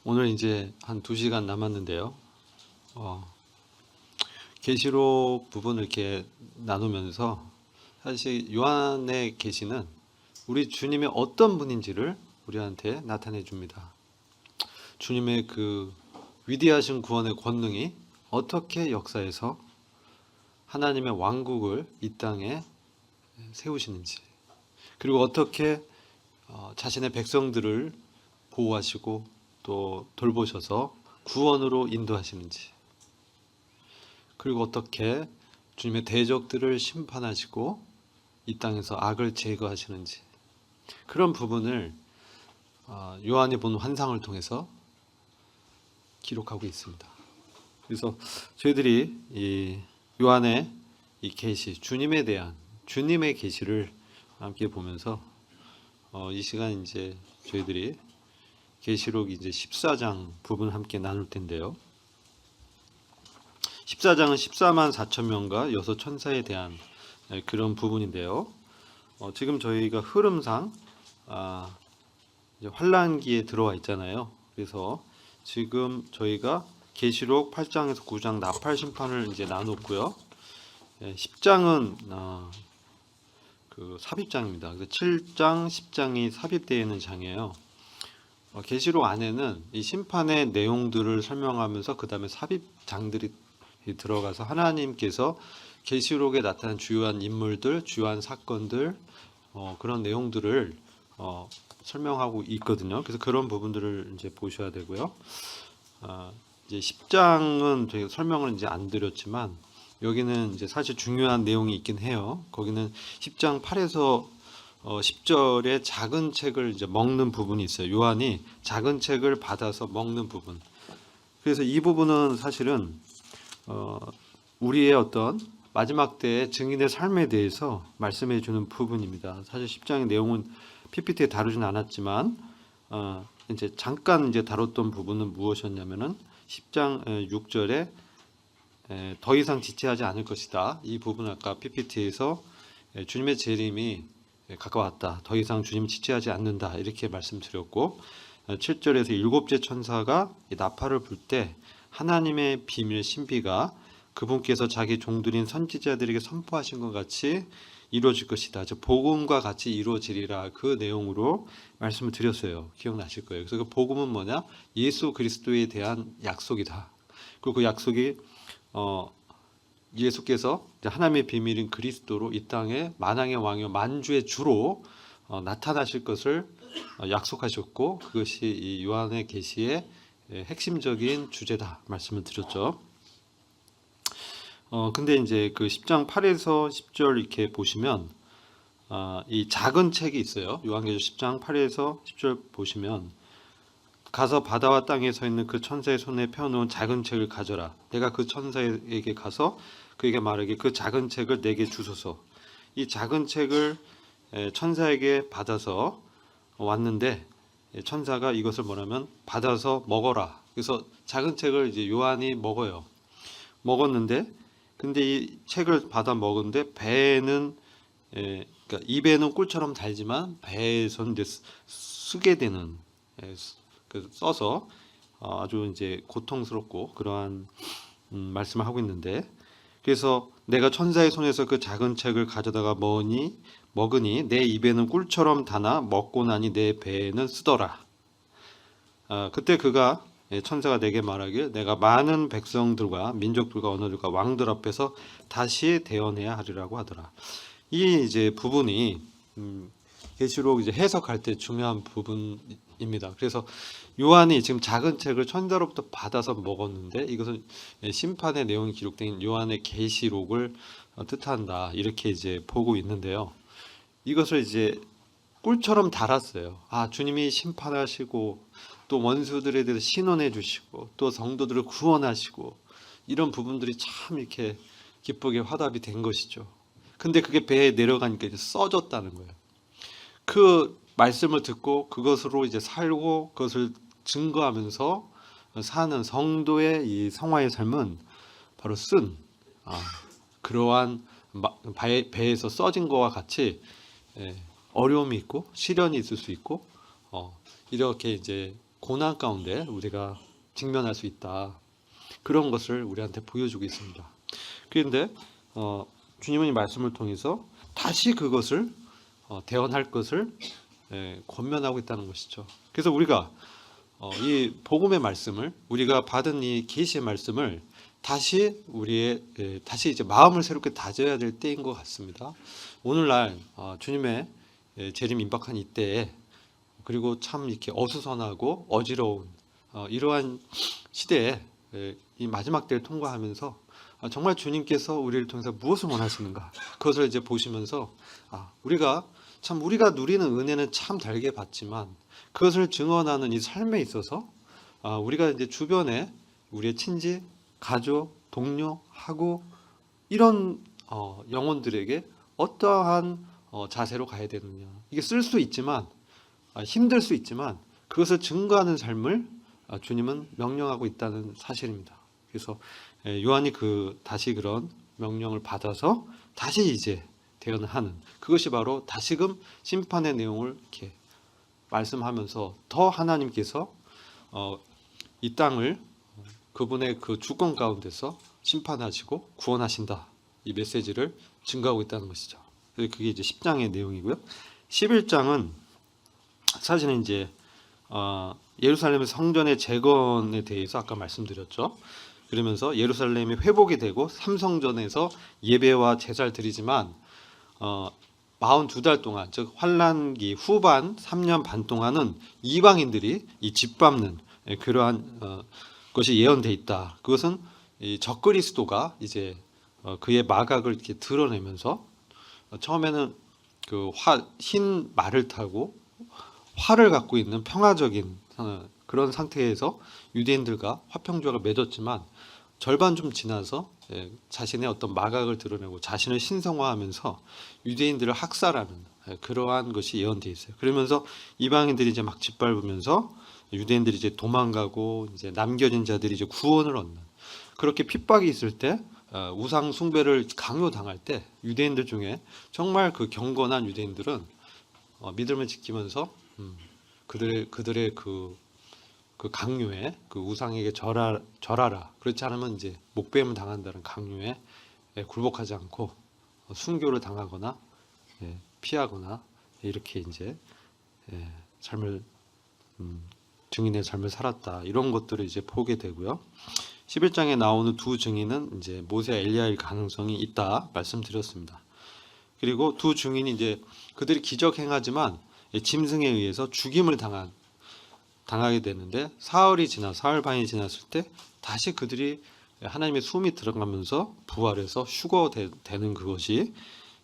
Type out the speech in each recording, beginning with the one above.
오늘 이제 한 2시간 남았는데요. 계시록 부분을 이렇게 나누면서 사실 요한의 계시는 우리 주님의 어떤 분인지를 우리한테 나타내 줍니다. 주님의 그 위대하신 구원의 권능이 어떻게 역사해서 하나님의 왕국을 이 땅에 세우시는지, 그리고 어떻게 자신의 백성들을 보호하시고 또 돌보셔서 구원으로 인도하시는지, 그리고 어떻게 주님의 대적들을 심판하시고 이 땅에서 악을 제거하시는지, 그런 부분을 요한이 본 환상을 통해서 기록하고 있습니다. 그래서 저희들이 이 요한의 이 계시, 주님에 대한 주님의 계시를 함께 보면서 이 시간 이제 저희들이 계시록 이제 14장 부분 함께 나눌 텐데요. 14장은 14만 4천 명과 여섯 천사에 대한 그런 부분인데요. 지금 저희가 흐름상 이제 환란기에 들어와 있잖아요. 그래서 지금 저희가 계시록 8장에서 9장 나팔 심판을 이제 나눴고요. 10장은 그 삽입장입니다. 7장, 10장이 삽입되어 있는 장이에요. 계시록 안에는 이 심판의 내용들을 설명하면서 그 다음에 삽입장들이 들어가서 하나님께서 계시록에 나타난 주요한 인물들, 주요한 사건들, 그런 내용들을 설명하고 있거든요. 그래서 그런 부분들을 이제 보셔야 되고요. 이제 10장은 저희가 설명을 이제 안 드렸지만 여기는 이제 사실 중요한 내용이 있긴 해요. 거기는 10장 8에서 10절에 작은 책을 이제 먹는 부분이 있어요. 요한이 작은 책을 받아서 먹는 부분. 그래서 이 부분은 사실은 우리의 어떤 마지막 때의 증인의 삶에 대해서 말씀해 주는 부분입니다. 사실 10장의 내용은 PPT에 다루진 않았지만 이제 잠깐 이제 다뤘던 부분은 무엇이었냐면은 10장 6절에 더 이상 지체하지 않을 것이다. 이 부분 아까 PPT에서 주님의 재림이 가까웠다. 더 이상 주님 지체하지 않는다. 이렇게 말씀드렸고 7절에서 일곱째 천사가 나팔을 불 때 하나님의 비밀 신비가 그분께서 자기 종들인 선지자들에게 선포하신 것 같이 이루어질 것이다. 즉 복음과 같이 이루어지리라. 그 내용으로 말씀을 드렸어요. 기억나실 거예요. 그래서 그 복음은 뭐냐? 예수 그리스도에 대한 약속이다. 그리고 그 약속이 예수께서 하나님의 비밀인 그리스도로 이 땅에 만왕의 왕이요 만주의 주로 나타나실 것을 약속하셨고, 그것이 이 요한의 계시의 핵심적인 주제다 말씀을 드렸죠. 근데 이제 그 10장 8에서 10절 이렇게 보시면 이 작은 책이 있어요. 요한계시록 10장 8에서 10절 보시면 가서 바다와 땅에 서 있는 그 천사의 손에 펴놓은 작은 책을 가져라. 내가 그 천사에게 가서 그에게 말하기 그 작은 책을 내게 주소서. 이 작은 책을 천사에게 받아서 왔는데 천사가 이것을 뭐냐면 받아서 먹어라. 그래서 작은 책을 이제 요한이 먹어요. 먹었는데 근데 이 책을 받아 먹은데 배에는 그러니까 입에는 꿀처럼 달지만 배에서는 이제 쓰게 되는 써서 아주 이제 고통스럽고 그러한 말씀을 하고 있는데, 그래서 내가 천사의 손에서 그 작은 책을 가져다가 먹으니 내 입에는 꿀처럼 다나 먹고 나니 내 배에는 쓰더라. 그때 그가 천사가 내게 말하길 내가 많은 백성들과 민족들과 언어들과 왕들 앞에서 다시 대언해야 하리라고 하더라. 이 이제 부분이 계시록 이제 해석할 때 중요한 부분입니다. 그래서 요한이 지금 작은 책을 천사로부터 받아서 먹었는데 이것은 심판의 내용이 기록된 요한의 계시록을 뜻한다. 이렇게 이제 보고 있는데요. 이것을 이제 꿀처럼 달았어요. 주님이 심판하시고 또 원수들에 대해서 신원해 주시고 또 성도들을 구원하시고 이런 부분들이 참 이렇게 기쁘게 화답이 된 것이죠. 근데 그게 배에 내려가니까 이제 써졌다는 거예요. 그 말씀을 듣고 그것으로 이제 살고 그것을 증거하면서 사는 성도의 이 성화의 삶은 바로 쓴 그러한 배에서 써진 것과 같이 어려움이 있고 시련이 있을 수 있고 이렇게 이제 고난 가운데 우리가 직면할 수 있다. 그런 것을 우리한테 보여주고 있습니다. 그런데 주님은 이 말씀을 통해서 다시 그것을 대언할 것을 권면하고 있다는 것이죠. 그래서 우리가 이 복음의 말씀을, 우리가 받은 이 계시의 말씀을 다시 다시 이제 마음을 새롭게 다져야 될 때인 것 같습니다. 오늘날 주님의 재림 임박한 이때에, 그리고 참 이렇게 어수선하고 어지러운 이러한 시대에 이 마지막 때를 통과하면서 정말 주님께서 우리를 통해서 무엇을 원하시는가, 그것을 이제 보시면서 우리가 누리는 은혜는 참 달게 받지만 그것을 증언하는 이 삶에 있어서 우리가 이제 주변에 우리의 친지, 가족, 동료, 하고 이런 영혼들에게 어떠한 자세로 가야 되느냐, 이게 쓸 수 있지만 힘들 수 있지만 그것을 증거하는 삶을 주님은 명령하고 있다는 사실입니다. 그래서 요한이 다시 그런 명령을 받아서 다시 이제 대언하는, 그것이 바로 다시금 심판의 내용을 이렇게 말씀하면서 더 하나님께서 이 땅을 그분의 그 주권 가운데서 심판하시고 구원하신다, 이 메시지를 증거하고 있다는 것이죠. 그게 이제 10장의 내용이고요. 11장은 사실은 이제 예루살렘의 성전의 재건에 대해서 아까 말씀드렸죠. 그러면서 예루살렘이 회복이 되고 삼성전에서 예배와 제사를 드리지만 42달 동안, 즉 환란기 후반 3년 반 동안은 이방인들이 이 집밟는 그러한 것이 예언돼 있다. 그것은 이 적그리스도가 이제 그의 마각을 이렇게 드러내면서 처음에는 흰 말을 타고 활을 갖고 있는 평화적인 그런 상태에서 유대인들과 화평조약을 맺었지만 절반 좀 지나서 자신의 어떤 마각을 드러내고 자신을 신성화하면서 유대인들을 학살하는 그러한 것이 예언되어 있어요. 그러면서 이방인들이 이제 막 짓밟으면서 유대인들이 이제 도망가고 이제 남겨진 자들이 이제 구원을 얻는, 그렇게 핍박이 있을 때 우상 숭배를 강요당할 때 유대인들 중에 정말 그 경건한 유대인들은 믿음을 지키면서 그들의 그 강요에, 그 우상에게 절하라, 그렇지 않으면 이제 목배임을 당한다는 강요에 굴복하지 않고 순교를 당하거나 피하거나 이렇게 이제 삶을 증인의 삶을 살았다, 이런 것들을 이제 보게 되고요. 11장에 나오는 두 증인은 이제 모세, 엘리야일 가능성이 있다 말씀드렸습니다. 그리고 두 증인이 이제 그들이 기적 행하지만 짐승에 의해서 죽임을 당하게 되는데, 사흘 반이 지났을 때 다시 그들이 하나님의 숨이 들어가면서 부활해서 휴거되는 그것이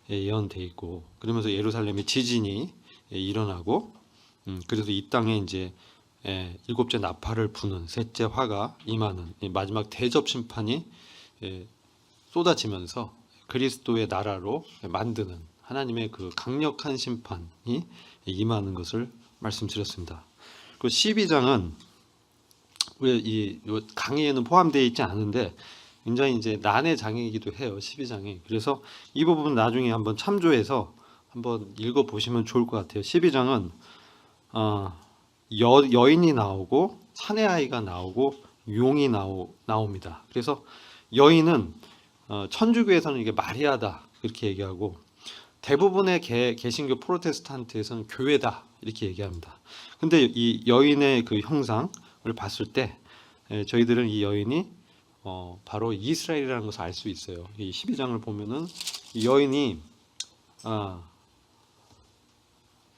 예언돼 있고, 그러면서 예루살렘의 지진이 일어나고, 그래서 이 땅에 이제 일곱째 나팔을 부는 셋째 화가 임하는 마지막 대접 심판이 쏟아지면서 그리스도의 나라로 만드는 하나님의 그 강력한 심판이 임하는 것을 말씀드렸습니다. 그 12장은 이 강의에는 포함되어 있지 않은데 굉장히 이제 난의 장이기도 해요. 12장이. 그래서 이 부분 나중에 한번 참조해서 한번 읽어 보시면 좋을 것 같아요. 12장은 여인이 나오고 사내 아이가 나오고 용이 나옵니다. 그래서 여인은 천주교에서는 이게 마리아다 이렇게 얘기하고, 대부분의 개신교 프로테스탄트에서는 교회다 이렇게 얘기합니다. 근데 이 여인의 그 형상을 봤을 때 저희들은 이 여인이 바로 이스라엘이라는 것을 알 수 있어요. 이 12장을 보면은 이 여인이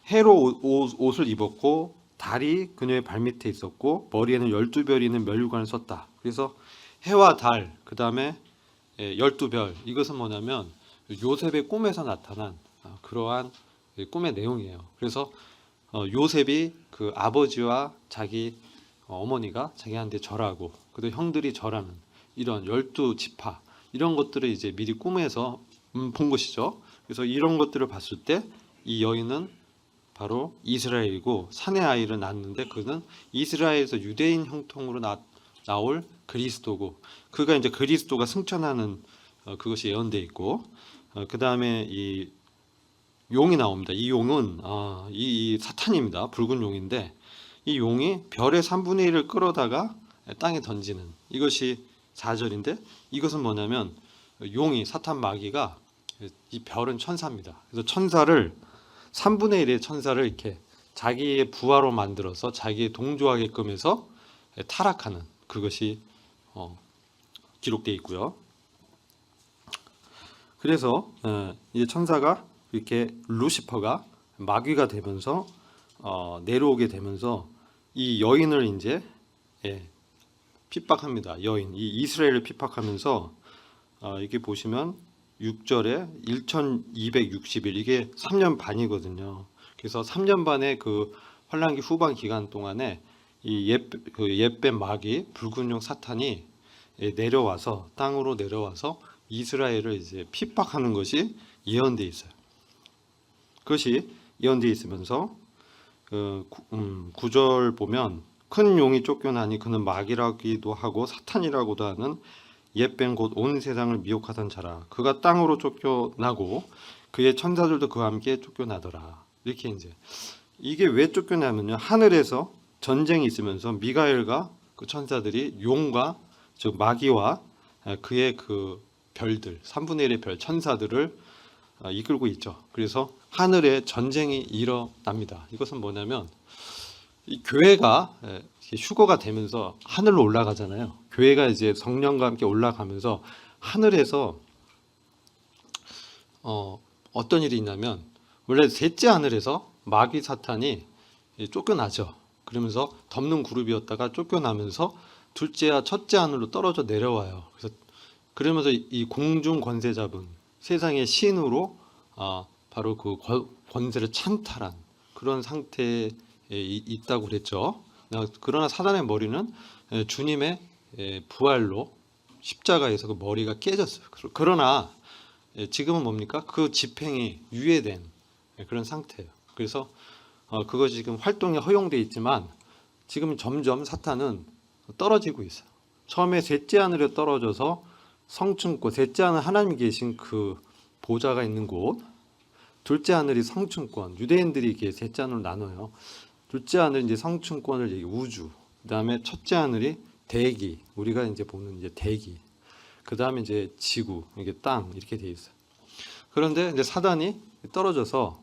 해로 옷을 입었고 달이 그녀의 발밑에 있었고 머리에는 12별이 있는 면류관을 썼다. 그래서 해와 달, 그 다음에 12별, 이것은 뭐냐면 요셉의 꿈에서 나타난 그러한 꿈의 내용이에요. 그래서 요셉이 그 아버지와 자기 어머니가 자기한테 절하고 그리고 형들이 절하는 이런 12지파, 이런 것들을 이제 미리 꿈에서 본 것이죠. 그래서 이런 것들을 봤을 때 이 여인은 바로 이스라엘이고 사내 아이를 낳았는데 그는 이스라엘에서 유대인 형통으로 나올 그리스도고, 그가 이제 그리스도가 승천하는 그것이 예언되어 있고, 그 다음에 이 용이 나옵니다. 이 용은 이 사탄입니다. 붉은 용인데 이 용이 별의 3분의 1을 끌어다가 땅에 던지는 이것이 4절인데, 이것은 뭐냐면 용이 사탄 마귀가, 이 별은 천사입니다. 그래서 천사를 3분의 1의 천사를 이렇게 자기의 부하로 만들어서 자기의 동조하게끔 해서 타락하는 그것이 기록되어 있고요. 그래서 이 천사가 이렇게 루시퍼가 마귀가 되면서 내려오게 되면서 이 여인을 이제 핍박합니다. 여인, 이 이스라엘을 핍박하면서 이게 보시면 6절에 1260일, 이게 3년 반이거든요. 그래서 3년 반의 그 환란기 후반 기간 동안에 이 옛뱀 마귀 붉은 용 사탄이 내려와서 땅으로 내려와서 이스라엘을 이제 핍박하는 것이 예언되어 있어요. 그것이 예언되어 있으면서 9절 보면 큰 용이 쫓겨나니 그는 마귀라기도 하고 사탄이라고도 하는 옛뱀 곧 온 세상을 미혹하던 자라. 그가 땅으로 쫓겨나고 그의 천사들도 그와 함께 쫓겨나더라. 이렇게 이제 이게 왜 쫓겨나면요, 하늘에서 전쟁이 있으면서 미가엘과 그 천사들이 용과 즉 마귀와 그의 그 별들 3분의 1의 별 천사들을 이끌고 있죠. 그래서 하늘에 전쟁이 일어납니다. 이것은 뭐냐면 이 교회가 휴거가 되면서 하늘로 올라가잖아요. 교회가 이제 성령과 함께 올라가면서 하늘에서 어떤 일이 있냐면, 원래 셋째 하늘에서 마귀 사탄이 쫓겨나죠. 그러면서 덮는 그룹이었다가 쫓겨나면서 둘째와 첫째 하늘로 떨어져 내려와요. 그러면서 이 공중 권세 잡은 세상의 신으로 바로 그 권세를 찬탈한 그런 상태에 있다고 그랬죠. 그러나 사단의 머리는 주님의 부활로 십자가에서 그 머리가 깨졌어요. 그러나 지금은 뭡니까? 그 집행이 유예된 그런 상태예요. 그래서 그것이 지금 활동이 허용되어 있지만 지금 점점 사탄은 떨어지고 있어요. 처음에 셋째 하늘에 떨어져서 성층권, 셋째 하늘 하나님이 계신 그 보좌가 있는 곳, 둘째 하늘이 성층권, 유대인들이 이게 셋째 하늘로 나눠요. 둘째 하늘 이제 성층권을 얘기 우주, 그다음에 첫째 하늘이 대기, 우리가 이제 보는 이제 대기, 그다음에 이제 지구, 이게 땅 이렇게 돼 있어요. 그런데 이제 사단이 떨어져서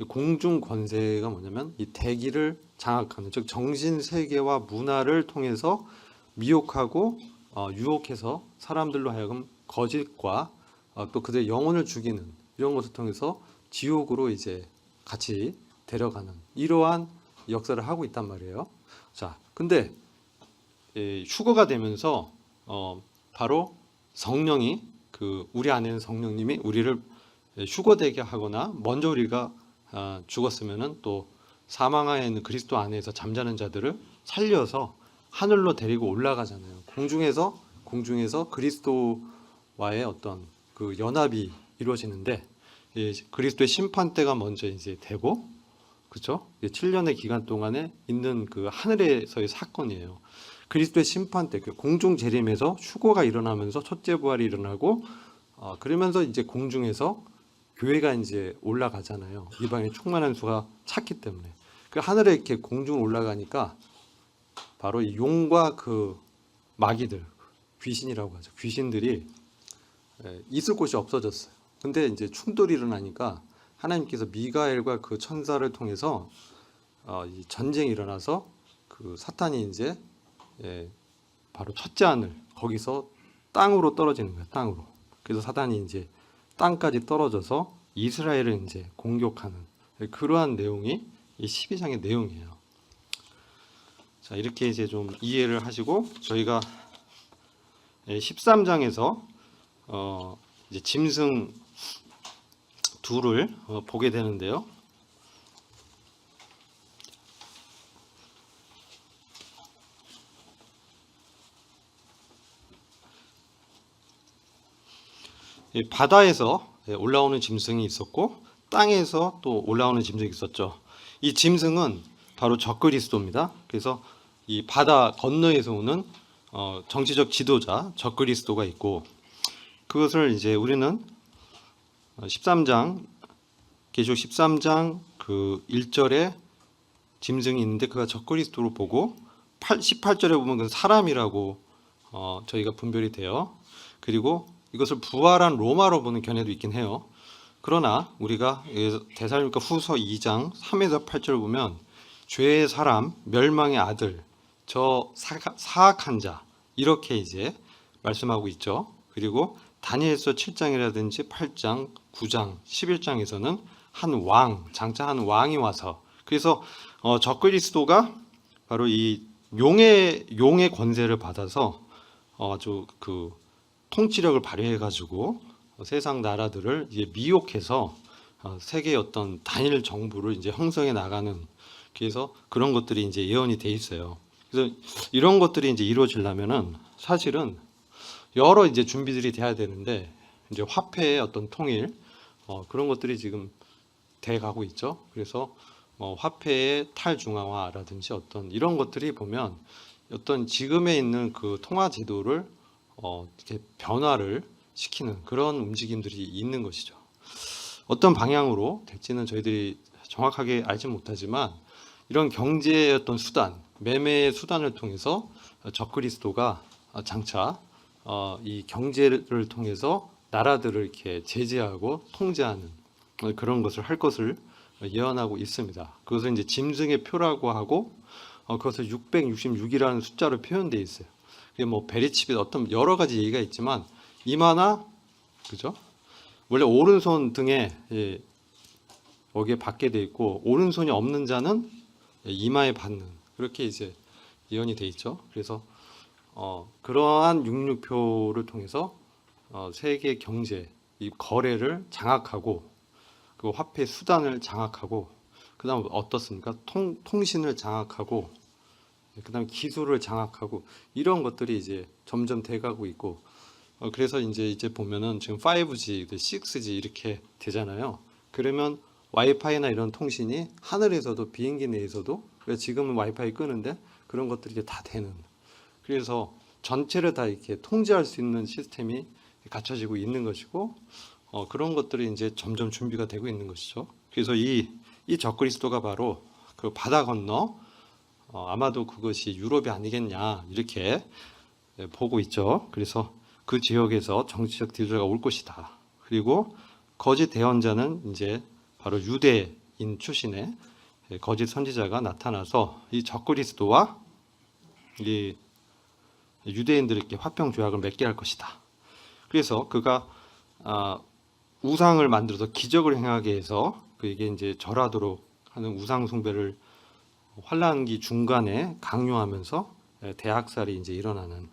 공중 권세가 뭐냐면 이 대기를 장악하는, 즉 정신 세계와 문화를 통해서 미혹하고 유혹해서 사람들로 하여금 거짓과 또 그들의 영혼을 죽이는 이런 것을 통해서 지옥으로 이제 같이 데려가는 이러한 역사를 하고 있단 말이에요. 자, 근데 휴거가 되면서 바로 성령이 우리 안에는 성령님이 우리를 휴거되게 하거나 먼저 우리가 죽었으면은 또 사망하에 있는 그리스도 안에서 잠자는 자들을 살려서 하늘로 데리고 올라가잖아요. 공중에서 그리스도와의 어떤 그 연합이 이루어지는데, 그리스도의 심판대가 먼저 이제 되고, 그렇죠? 7년의 기간 동안에 있는 그 하늘에서의 사건이에요. 그리스도의 심판대, 그 공중 재림에서 휴거가 일어나면서 첫째 부활이 일어나고, 그러면서 이제 공중에서 교회가 이제 올라가잖아요. 이방의 충만한 수가 찼기 때문에. 그 하늘에 이렇게 공중 올라가니까 바로 이 용과 그 마귀들, 귀신이라고 하죠. 귀신들이 있을 곳이 없어졌어요. 근데 이제 충돌이 일어나니까 하나님께서 미가엘과 그 천사를 통해서 이 전쟁이 일어나서 그 사탄이 이제 바로 첫째 하늘 거기서 땅으로 떨어지는 거예요. 땅으로. 그래서 사탄이 이제 땅까지 떨어져서 이스라엘을 이제 공격하는 그러한 내용이 이 12장의 내용이에요. 자, 이렇게 이제 좀 이해를 하시고 저희가 13장에서 이제 짐승 둘을 보게 되는데요. 바다에서 올라오는 짐승이 있었고 땅에서 또 올라오는 짐승이 있었죠. 이 짐승은 바로 적그리스도입니다. 그래서 이 바다 건너에서 오는 정치적 지도자 적그리스도가 있고, 그것을 이제 우리는 13장 계시록 13장 그 1절에 짐승이 있는데 그가 적그리스도로 보고 18절에 보면 그 사람이라고 저희가 분별이 돼요. 그리고 이것을 부활한 로마로 보는 견해도 있긴 해요. 그러나 우리가 데살로니가 후서 2장 3에서 8절을 보면 죄의 사람, 멸망의 아들, 저 사악한 자 이렇게 이제 말씀하고 있죠. 그리고 다니엘서 7장이라든지 8장, 9장, 11장에서는 한 왕, 장차 한 왕이 와서 그래서 적그리스도가 바로 이 용의 권세를 받아서 아주 그 통치력을 발휘해 가지고 세상 나라들을 이제 미혹해서 세계의 어떤 단일 정부를 이제 형성해 나가는 그래서 그런 것들이 이제 예언이 돼 있어요. 그래서 이런 것들이 이제 이루어지려면은 사실은 여러 이제 준비들이 돼야 되는데 이제 화폐의 어떤 통일 그런 것들이 지금 돼 가고 있죠. 그래서 화폐의 탈중앙화라든지 어떤 이런 것들이 보면 어떤 지금에 있는 그 통화 제도를 이렇게 변화를 시키는 그런 움직임들이 있는 것이죠. 어떤 방향으로 될지는 저희들이 정확하게 알지 못하지만 이런 경제의 어떤 수단, 매매의 수단을 통해서 적그리스도가 장차 이 경제를 통해서 나라들을 이렇게 제재하고 통제하는 그런 것을 할 것을 예언하고 있습니다. 그것을 이제 짐승의 표라고 하고 그것을 666이라는 숫자로 표현되어 있어요. 그게 뭐 베리칩이 어떤 여러 가지 얘기가 있지만 이마나 그죠? 원래 오른손 등에 여기에 받게 돼 있고 오른손이 없는 자는 이마에 받는 그렇게 이제 예언이 돼 있죠. 그래서 그러한 666표를 통해서 세계 경제 이 거래를 장악하고 그 화폐 수단을 장악하고 그다음 어떻습니까? 통신을 장악하고 그다음 기술을 장악하고 이런 것들이 이제 점점 돼가고 있고 그래서 이제 보면은 지금 5G, 6G 이렇게 되잖아요. 그러면 와이파이나 이런 통신이 하늘에서도 비행기 내에서도 지금은 와이파이 끄는데 그런 것들이 이제 다 되는. 그래서 전체를 다 이렇게 통제할 수 있는 시스템이 갖춰지고 있는 것이고 그런 것들이 이제 점점 준비가 되고 있는 것이죠. 그래서 이 적그리스도가 바로 그 바다 건너 아마도 그것이 유럽이 아니겠냐 이렇게 보고 있죠. 그래서 그 지역에서 정치적 지도자가 올 것이다. 그리고 거짓 대언자는 이제 바로 유대인 출신의 거짓 선지자가 나타나서 이 적그리스도와 이 유대인들에게 화평 조약을 맺게 할 것이다. 그래서 그가 우상을 만들어서 기적을 행하게 해서 그에게 이제 절하도록 하는 우상 숭배를 환란기 중간에 강요하면서 대학살이 이제 일어나는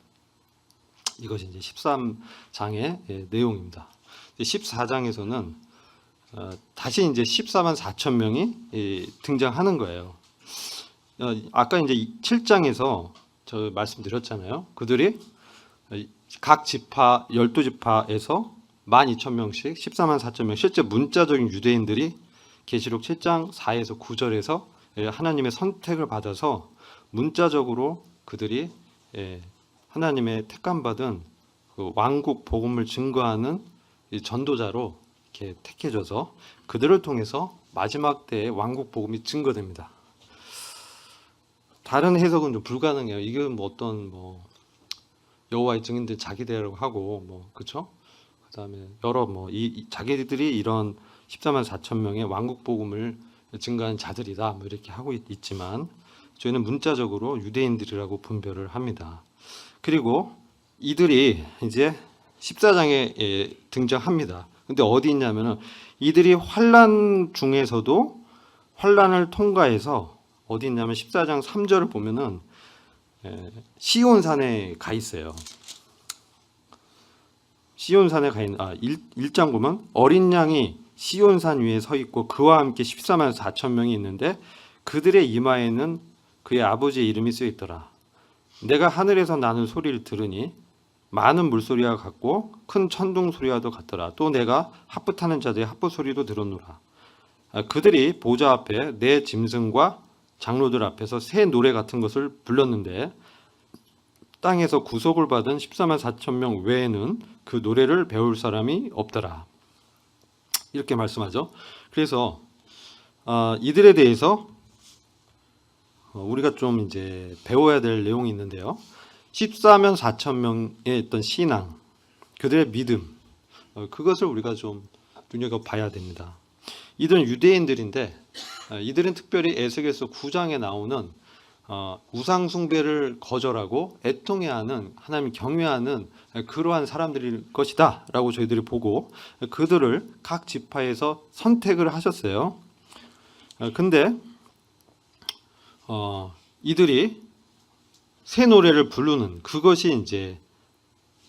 이것이 이제 13장의 내용입니다. 14장에서는 다시 이제 14만 4천 명이 등장하는 거예요. 아까 이제 7장에서 저 말씀드렸잖아요. 그들이 각 지파 12지파에서 12,000명씩 14만 4천 명 실제 문자적인 유대인들이 계시록 7장 4에서 9절에서 하나님의 선택을 받아서 문자적으로 그들이 하나님의 택감받은 그 왕국 복음을 증거하는 전도자로 이렇게 택해져서 그들을 통해서 마지막 때의 왕국 복음이 증거됩니다. 다른 해석은 좀 불가능해요. 이게 뭐 어떤 여호와의 증인들 자기들이라고 하고 그렇죠? 그다음에 여러 자기들이 이런 14만 4천 명의 왕국 복음을 증거한 자들이다 이렇게 하고 있지만 저희는 문자적으로 유대인들이라고 분별을 합니다. 그리고 이들이 이제 14장에 등장합니다. 근데 어디 있냐면은 이들이 환란 중에서도 환란을 통과해서 어디 있냐면 14장 3절을 보면은 시온산에 가 있어요. 시온산에 가 있는 1장 보면 어린 양이 시온산 위에 서 있고 그와 함께 14만 4천 명이 있는데 그들의 이마에는 그의 아버지의 이름이 쓰여 있더라. 내가 하늘에서 나는 소리를 들으니 많은 물소리와 같고 큰 천둥 소리와도 같더라. 또 내가 합부 타는 자들의 합부 소리도 들었노라. 그들이 보좌 앞에 내 짐승과 장로들 앞에서 새 노래 같은 것을 불렀는데 땅에서 구속을 받은 14만 4천 명 외에는 그 노래를 배울 사람이 없더라. 이렇게 말씀하죠. 그래서 이들에 대해서 우리가 좀 이제 배워야 될 내용이 있는데요. 14만 4천 명의 어떤 신앙, 그들의 믿음, 그것을 우리가 좀 눈여겨봐야 됩니다. 이들은 유대인들인데 이들은 특별히 에스겔서 9장에 나오는 우상 숭배를 거절하고 애통해하는, 하나님 경외하는 그러한 사람들일 것이다 라고 저희들이 보고 그들을 각 지파에서 선택을 하셨어요. 근데 이들이 새 노래를 부르는 그것이 이제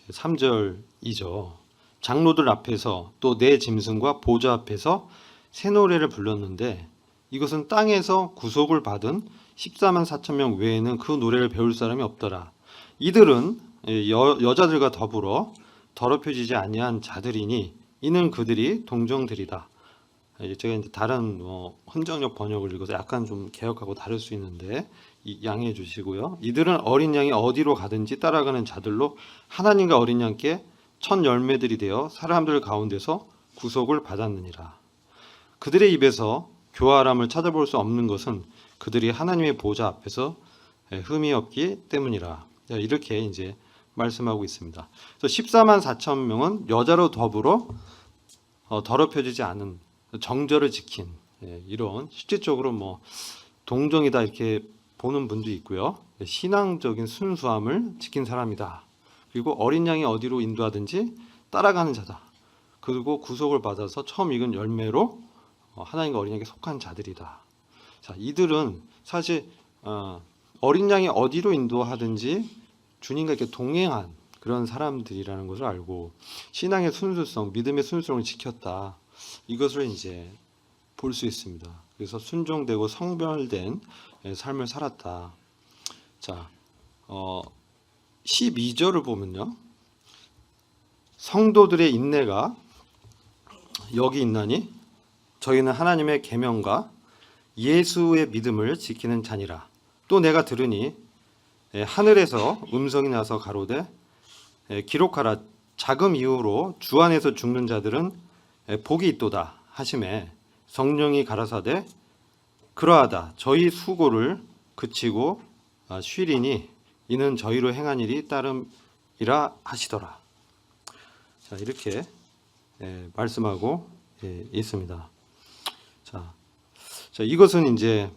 3절이죠. 장로들 앞에서 또 내 짐승과 보좌 앞에서 새 노래를 불렀는데 이것은 땅에서 구속을 받은 14만 4천 명 외에는 그 노래를 배울 사람이 없더라. 이들은 여자들과 더불어 더럽혀지지 아니한 자들이니 이는 그들이 동정들이다. 제가 이제 다른 헌정역 번역을 읽어서 약간 좀 개혁하고 다를 수 있는데 양해해 주시고요. 이들은 어린 양이 어디로 가든지 따라가는 자들로 하나님과 어린 양께 첫 열매들이 되어 사람들 가운데서 구속을 받았느니라. 그들의 입에서 교활함을 찾아볼 수 없는 것은 그들이 하나님의 보좌 앞에서 흠이 없기 때문이라. 이렇게 이제 말씀하고 있습니다. 그래서 14만 4천 명은 여자로 더불어 더럽혀지지 않은 정절을 지킨 이런 실질적으로 뭐 동정이다 이렇게 보는 분도 있고요. 신앙적인 순수함을 지킨 사람이다. 그리고 어린 양이 어디로 인도하든지 따라가는 자다. 그리고 구속을 받아서 처음 익은 열매로 하나님과 어린 양에게 속한 자들이다. 자, 이들은 사실 어린 양이 어디로 인도하든지 주님과 이렇게 동행한 그런 사람들이라는 것을 알고 신앙의 순수성, 믿음의 순수성을 지켰다. 이것을 이제 볼 수 있습니다. 그래서 순종되고 성별된 삶을 살았다. 자, 12절을 보면요. 성도들의 인내가 여기 있나니 저희는 하나님의 계명과 예수의 믿음을 지키는 자니라. 또 내가 들으니 하늘에서 음성이 나서 가로되 기록하라. 자금 이후로 주 안에서 죽는 자들은 복이 있도다 하심에 성령이 가라사대 그러하다. 저희 수고를 그치고 쉬리니 이는 저희로 행한 일이 따름이라 하시더라. 자, 이렇게 말씀하고 있습니다. 자, 이것은 이제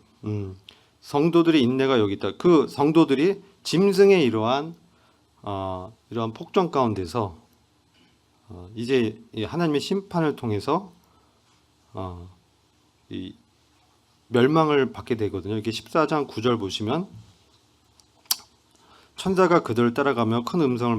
성도들의 인내가 여기 있다. 그 성도들이 짐승의 이러한 폭정 가운데서 이제 하나님의 심판을 통해서 이 멸망을 받게 되거든요. 이게 14장 9절 보시면 천사가 그들을 따라가며 큰 음성을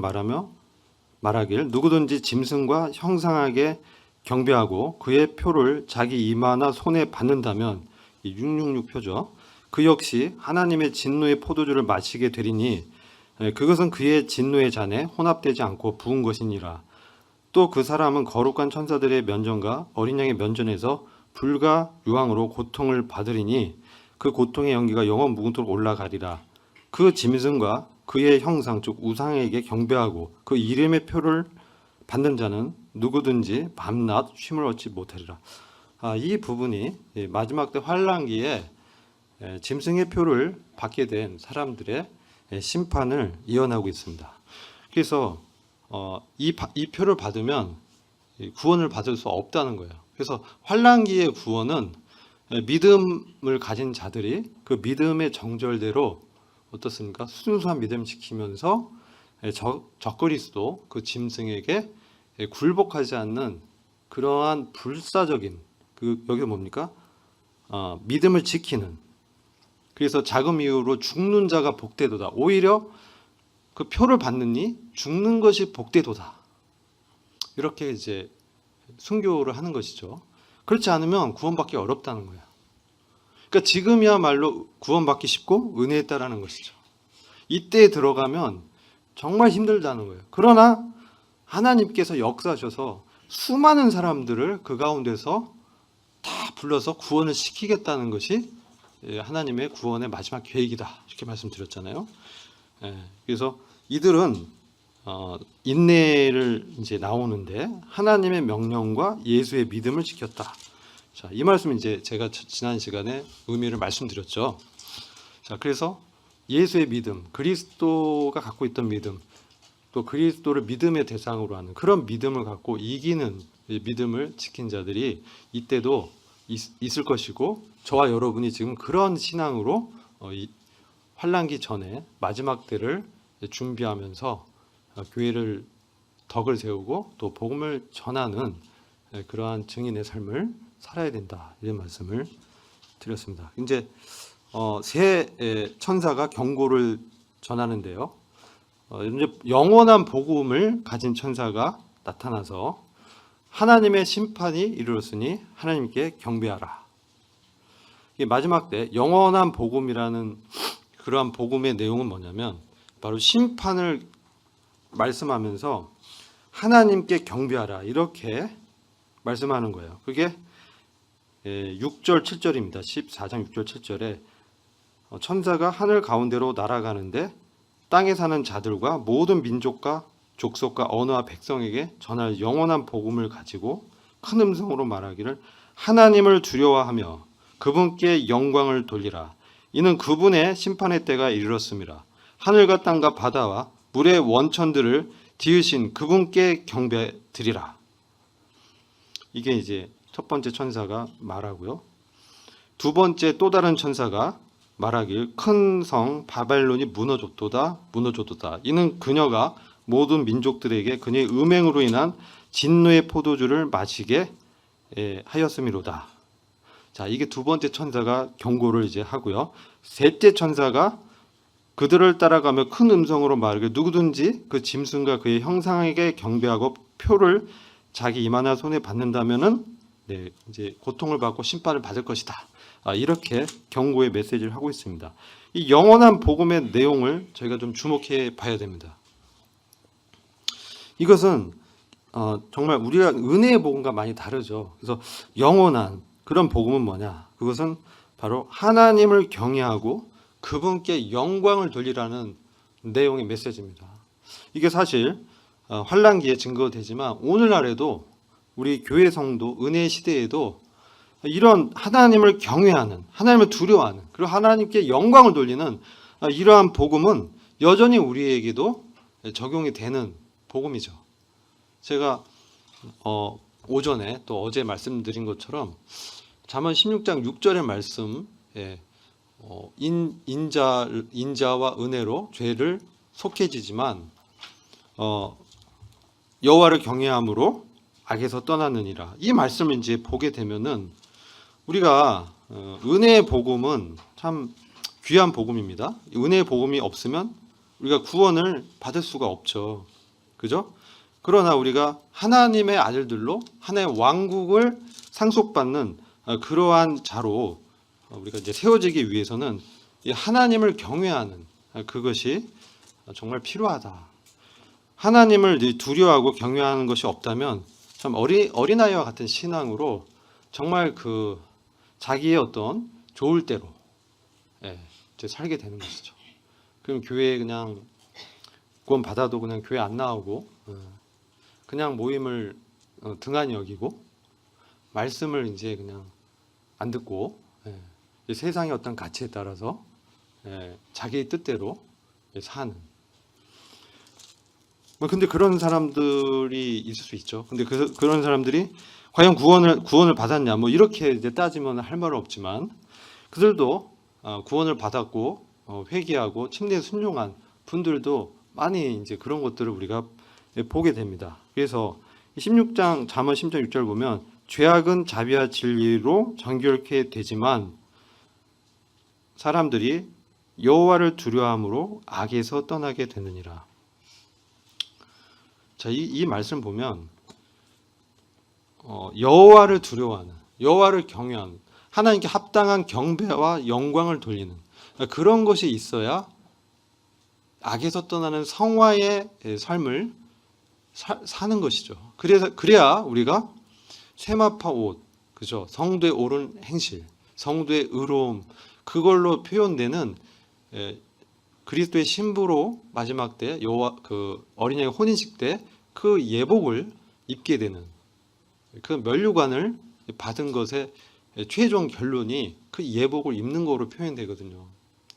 말하길 누구든지 짐승과 형상하게 경배하고 그의 표를 자기 이마나 손에 받는다면 666표죠. 그 역시 하나님의 진노의 포도주를 마시게 되리니 그것은 그의 진노의 잔에 혼합되지 않고 부은 것이니라. 또 그 사람은 거룩한 천사들의 면전과 어린 양의 면전에서 불과 유황으로 고통을 받으리니 그 고통의 연기가 영원 무궁토록 올라가리라. 그 짐승과 그의 형상 즉 우상에게 경배하고 그 이름의 표를 받는 자는 누구든지 밤낮 쉼을 얻지 못하리라. 이 부분이 마지막 때 환란기에 짐승의 표를 받게 된 사람들의 심판을 예언하고 있습니다. 그래서 이 표를 받으면 구원을 받을 수 없다는 거예요. 그래서 환란기의 구원은 믿음을 가진 자들이 그 믿음의 정절대로 어떻습니까? 순수한 믿음을 지키면서 적그리스도 그 짐승에게 굴복하지 않는 그러한 불사적인 여기 뭡니까? 믿음을 지키는. 그래서 자금 이후로 죽는 자가 복되도다. 오히려 그 표를 받느니 죽는 것이 복되도다. 이렇게 이제 순교를 하는 것이죠. 그렇지 않으면 구원받기 어렵다는 거예요. 그러니까 지금이야말로 구원받기 쉽고 은혜에 따라는 것이죠. 이때에 들어가면 정말 힘들다는 거예요. 그러나 하나님께서 역사하셔서 수많은 사람들을 그 가운데서 다 불러서 구원을 시키겠다는 것이 하나님의 구원의 마지막 계획이다. 이렇게 말씀드렸잖아요. 그래서 이들은 인내를 이제 나오는데 하나님의 명령과 예수의 믿음을 지켰다. 자, 이 말씀 이제 제가 지난 시간에 의미를 말씀드렸죠. 자, 그래서 예수의 믿음, 그리스도가 갖고 있던 믿음, 또 그리스도를 믿음의 대상으로 하는 그런 믿음을 갖고 이기는 믿음을 지킨 자들이 이때도 있을 것이고, 저와 여러분이 지금 그런 신앙으로 이 환란기 전에 마지막 때를 준비하면서 교회를 덕을 세우고 또 복음을 전하는 그러한 증인의 삶을 살아야 된다, 이런 말씀을 드렸습니다. 이제 새 천사가 경고를 전하는데요. 이제 영원한 복음을 가진 천사가 나타나서 하나님의 심판이 이르렀으니 하나님께 경배하라. 이 마지막 때 영원한 복음이라는 그러한 복음의 내용은 뭐냐면 바로 심판을 말씀하면서 하나님께 경배하라, 이렇게 말씀하는 거예요. 그게 6절 7절입니다. 14장 6절 7절에 천사가 하늘 가운데로 날아가는데 땅에 사는 자들과 모든 민족과 족속과 언어와 백성에게 전할 영원한 복음을 가지고 큰 음성으로 말하기를 하나님을 두려워하며 그분께 영광을 돌리라. 이는 그분의 심판의 때가 이르렀습니다. 하늘과 땅과 바다와 물의 원천들을 지으신 그분께 경배 드리라. 이게 이제 첫 번째 천사가 말하고요. 두 번째 또 다른 천사가 말하길 큰 성 바벨론이 무너졌도다. 이는 그녀가 모든 민족들에게 그녀의 음행으로 인한 진노의 포도주를 마시게 하였음이로다. 자, 이게 두 번째 천사가 경고를 이제 하고요. 셋째 천사가 그들을 따라가며 큰 음성으로 말하길 누구든지 그 짐승과 그의 형상에게 경배하고 표를 자기 이마나 손에 받는다면은 이제 고통을 받고 심판을 받을 것이다. 이렇게 경고의 메시지를 하고 있습니다. 이 영원한 복음의 내용을 저희가 좀 주목해 봐야 됩니다. 이것은 정말 우리가 은혜의 복음과 많이 다르죠. 그래서 영원한 그런 복음은 뭐냐? 그것은 바로 하나님을 경외하고 그분께 영광을 돌리라는 내용의 메시지입니다. 이게 사실 환란기에 증거되지만 오늘날에도 우리 교회 성도 은혜 시대에도 이런 하나님을 경외하는, 하나님을 두려워하는, 그리고 하나님께 영광을 돌리는 이러한 복음은 여전히 우리에게도 적용이 되는 복음이죠. 제가 오전에 또 어제 말씀드린 것처럼 잠언 16장 6절의 말씀, 인자와 은혜로 죄를 속해지지만 여호와를 경외함으로 악에서 떠나느니라. 이 말씀을 이제 보게 되면은 우리가 은혜의 복음은 참 귀한 복음입니다. 은혜의 복음이 없으면 우리가 구원을 받을 수가 없죠. 그죠? 그러나 우리가 하나님의 아들들로 하나님의 왕국을 상속받는 그러한 자로 우리가 이제 세워지기 위해서는 이 하나님을 경외하는 그것이 정말 필요하다. 하나님을 두려워하고 경외하는 것이 없다면 참 어린아이와 같은 신앙으로 정말 그 자기의 어떤 좋을 대로 이제 살게 되는 것이죠. 그럼 교회에 그냥 구원 받아도 그냥 교회 안 나오고 그냥 모임을 등한히 여기고 말씀을 이제 그냥 안 듣고 세상의 어떤 가치에 따라서 자기의 뜻대로 사는. 근데 그런 사람들이 있을 수 있죠. 근데 그런 사람들이 과연 구원을 받았냐? 뭐 이렇게 이제 따지면 할 말은 없지만 그들도 구원을 받았고 회개하고 침례에 순종한 분들도 많이 이제 그런 것들을 우리가 보게 됩니다. 그래서 16장 잠언 16장 6절 보면 죄악은 자비와 진리로 정결케 되지만 사람들이 여호와를 두려워함으로 악에서 떠나게 되느니라. 자, 이 말씀 보면 여호와를 두려워하는, 여호와를 경외하는, 하나님께 합당한 경배와 영광을 돌리는 그런 것이 있어야 악에서 떠나는 성화의 삶을 사는 것이죠. 그래야 우리가 쇠마파 옷, 그죠? 성도의 옳은 행실, 성도의 의로움, 그걸로 표현되는 그리스도의 신부로 마지막 때 여호와 그 어린양의 혼인식 때 그 예복을 입게 되는 그 면류관을 받은 것의 최종 결론이 그 예복을 입는 거로 표현되거든요.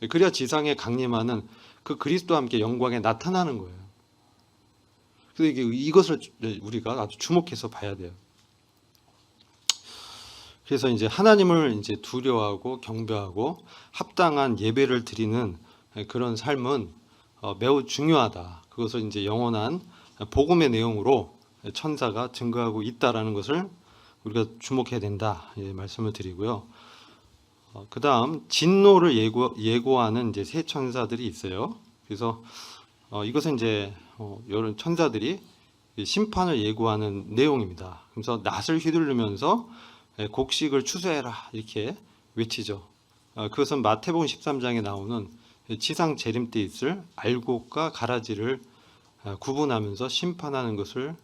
그래야 지상에 강림하는 그 그리스도와 함께 영광에 나타나는 거예요. 그래서 이것을 우리가 아주 주목해서 봐야 돼요. 그래서 이제 하나님을 이제 두려워하고 경배하고 합당한 예배를 드리는 그런 삶은 매우 중요하다. 그것을 이제 영원한 복음의 내용으로 천사가 증거하고 있다라는 것을 우리가 주목해야 된다. 말씀을 드리고요. 그다음 진노를 예고하는 이제 세 천사들이 있어요. 그래서 이것은 이제 여러 천사들이 심판을 예고하는 내용입니다. 그래서 낫을 휘두르면서 곡식을 추수해라 이렇게 외치죠. 그것은 마태복음 13장에 나오는 지상 재림때 있을 알곡과 가라지를 구분하면서 심판하는 것을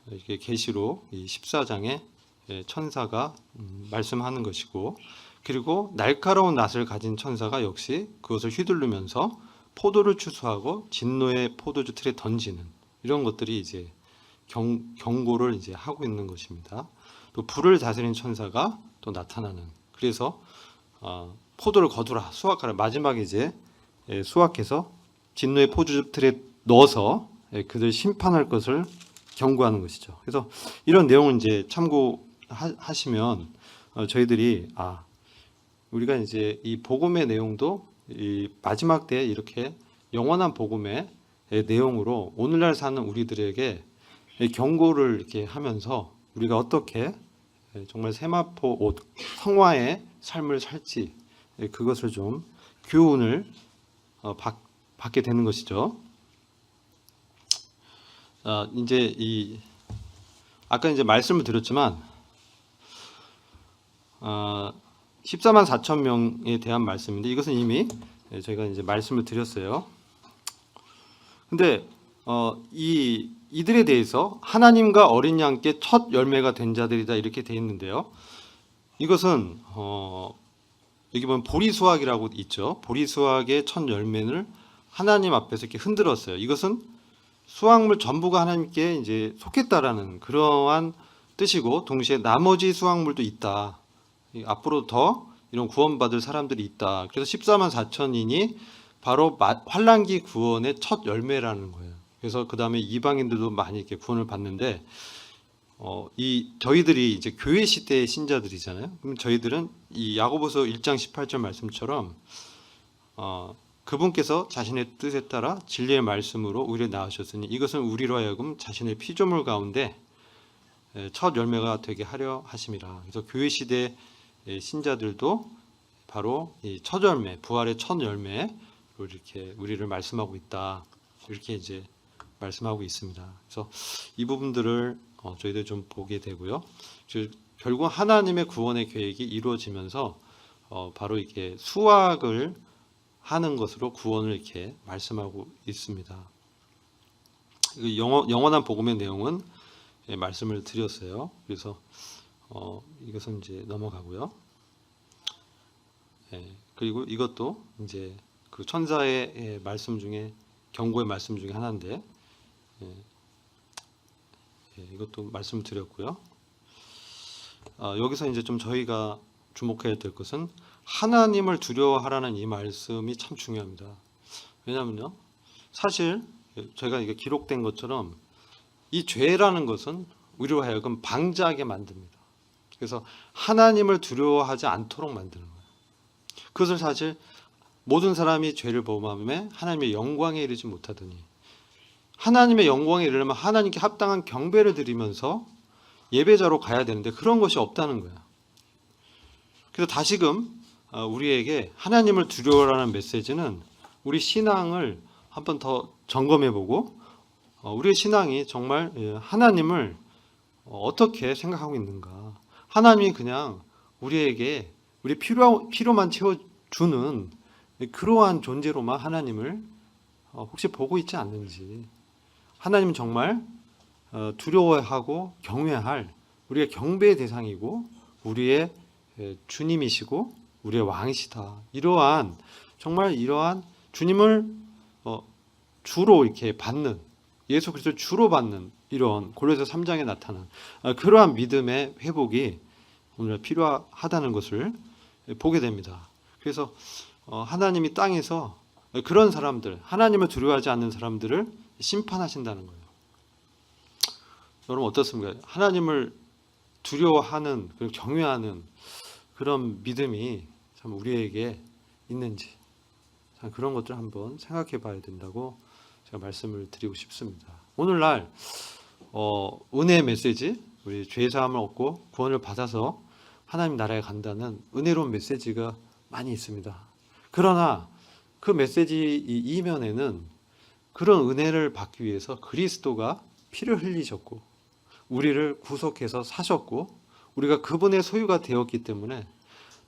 이렇게 계시록 14장에 천사가 말씀하는 것이고, 그리고 날카로운 낫을 가진 천사가 역시 그것을 휘두르면서 포도를 추수하고 진노의 포도주 틀에 던지는 이런 것들이 이제 경고를 이제 하고 있는 것입니다. 또 불을 다스리는 천사가 또 나타나는, 그래서 포도를 거두라, 수확하라, 마지막에 이제 수확해서 진노의 포도주 틀에 넣어서 그들 심판할 것을 경고하는 것이죠. 그래서 이런 내용을 이제 참고하시면 저희들이 우리가 이제 이 복음의 내용도 이 마지막 때에 이렇게 영원한 복음의 내용으로 오늘날 사는 우리들에게 경고를 이렇게 하면서 우리가 어떻게 정말 세마포 옷 성화의 삶을 살지 그것을 좀 교훈을 받게 되는 것이죠. 이제 아까 이제 말씀을 드렸지만 14만 4천 명에 대한 말씀인데 이것은 이미 저희가 이제 말씀을 드렸어요. 근데 이들에 대해서 하나님과 어린 양께 첫 열매가 된 자들이다 이렇게 되어 있는데요. 이것은 여기 보면 보리수확이라고 있죠. 보리수확의 첫 열매를 하나님 앞에서 이렇게 흔들었어요. 이것은 수확물 전부가 하나님께 이제 속했다라는 그러한 뜻이고, 동시에 나머지 수확물도 있다. 앞으로 더 이런 구원받을 사람들이 있다. 그래서 14만 4천인이 바로 환란기 구원의 첫 열매라는 거예요. 그래서 그 다음에 이방인들도 많이 이렇게 구원을 받는데, 저희들이 이제 교회 시대의 신자들이잖아요. 그럼 저희들은 이 야고보서 1장 18절 말씀처럼 그분께서 자신의 뜻에 따라 진리의 말씀으로 우리를 낳으셨으니 이것은 우리로 하여금 자신의 피조물 가운데 첫 열매가 되게 하려 하심이라. 그래서 교회 시대 신자들도 바로 이 첫 열매, 부활의 첫 열매로 이렇게 우리를 말씀하고 있다. 이렇게 이제 말씀하고 있습니다. 그래서 이 부분들을 저희들 좀 보게 되고요. 결국 하나님의 구원의 계획이 이루어지면서 바로 이렇게 수확을 하는 것으로 구원을 이렇게 말씀하고 있습니다. 영원한 복음의 내용은 말씀을 드렸어요. 그래서 이것은 이제 넘어가고요. 그리고 이것도 이제 그 천사의 말씀 중에 경고의 말씀 중에 하나인데 이것도 말씀드렸고요. 여기서 이제 좀 저희가 주목해야 될 것은 하나님을 두려워하라는 이 말씀이 참 중요합니다. 왜냐하면요, 사실 저희가 이게 기록된 것처럼 이 죄라는 것은 우리로 하여금 방자하게 만듭니다. 그래서 하나님을 두려워하지 않도록 만드는 거예요. 그것을 사실 모든 사람이 죄를 범하며 하나님의 영광에 이르지 못하더니, 하나님의 영광에 이르려면 하나님께 합당한 경배를 드리면서 예배자로 가야 되는데 그런 것이 없다는 거야. 그래서 다시금 우리에게 하나님을 두려워라는 메시지는 우리 신앙을 한번 더 점검해보고 우리의 신앙이 정말 하나님을 어떻게 생각하고 있는가. 하나님이 그냥 우리에게 우리 필요만 채워주는 그러한 존재로만 하나님을 혹시 보고 있지 않는지, 하나님은 정말 두려워하고 경외할 우리의 경배의 대상이고 우리의 주님이시고 우리의 왕이시다. 정말 이러한 주님을 주로 이렇게 받는, 예수 그리스도 주로 받는 이런 골로새 3장에 나타난 그러한 믿음의 회복이 오늘 필요하다는 것을 보게 됩니다. 그래서 하나님이 땅에서 그런 사람들, 하나님을 두려워하지 않는 사람들을 심판하신다는 거예요. 여러분 어떻습니까? 하나님을 두려워하는, 그리고 경외하는 그런 믿음이 참 우리에게 있는지, 참 그런 것들 한번 생각해 봐야 된다고 제가 말씀을 드리고 싶습니다. 오늘날 은혜의 메시지, 우리 죄사함을 얻고 구원을 받아서 하나님 나라에 간다는 은혜로운 메시지가 많이 있습니다. 그러나 그 메시지 이면에는 그런 은혜를 받기 위해서 그리스도가 피를 흘리셨고 우리를 구속해서 사셨고 우리가 그분의 소유가 되었기 때문에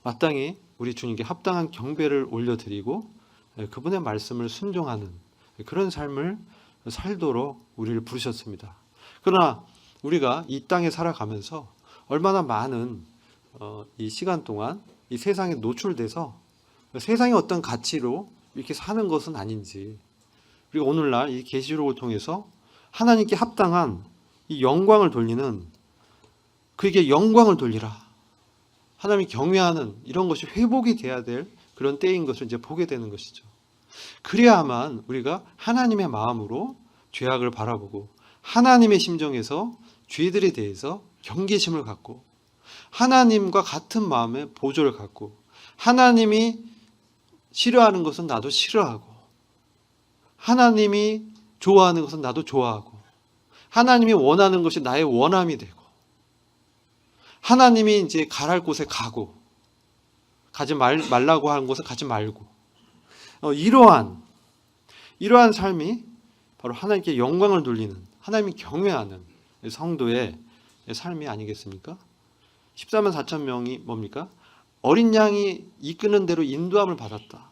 마땅히 우리 주님께 합당한 경배를 올려드리고 그분의 말씀을 순종하는 그런 삶을 살도록 우리를 부르셨습니다. 그러나 우리가 이 땅에 살아가면서 얼마나 많은 이 시간 동안 이 세상에 노출돼서 세상의 어떤 가치로 이렇게 사는 것은 아닌지, 그리고 오늘날 이 계시록을 통해서 하나님께 합당한 이 영광을 돌리는, 그에게 영광을 돌리라, 하나님 경외하는 이런 것이 회복이 돼야 될 그런 때인 것을 이제 보게 되는 것이죠. 그래야만 우리가 하나님의 마음으로 죄악을 바라보고 하나님의 심정에서 죄들에 대해서 경계심을 갖고 하나님과 같은 마음의 보조를 갖고 하나님이 싫어하는 것은 나도 싫어하고 하나님이 좋아하는 것은 나도 좋아하고 하나님이 원하는 것이 나의 원함이 되고 하나님이 이제 가랄 곳에 가고 가지 말라고 하는 곳에 가지 말고 이러한 삶이 바로 하나님께 영광을 돌리는, 하나님이 경외하는 성도의 삶이 아니겠습니까? 14만 4천 명이 뭡니까? 어린 양이 이끄는 대로 인도함을 받았다.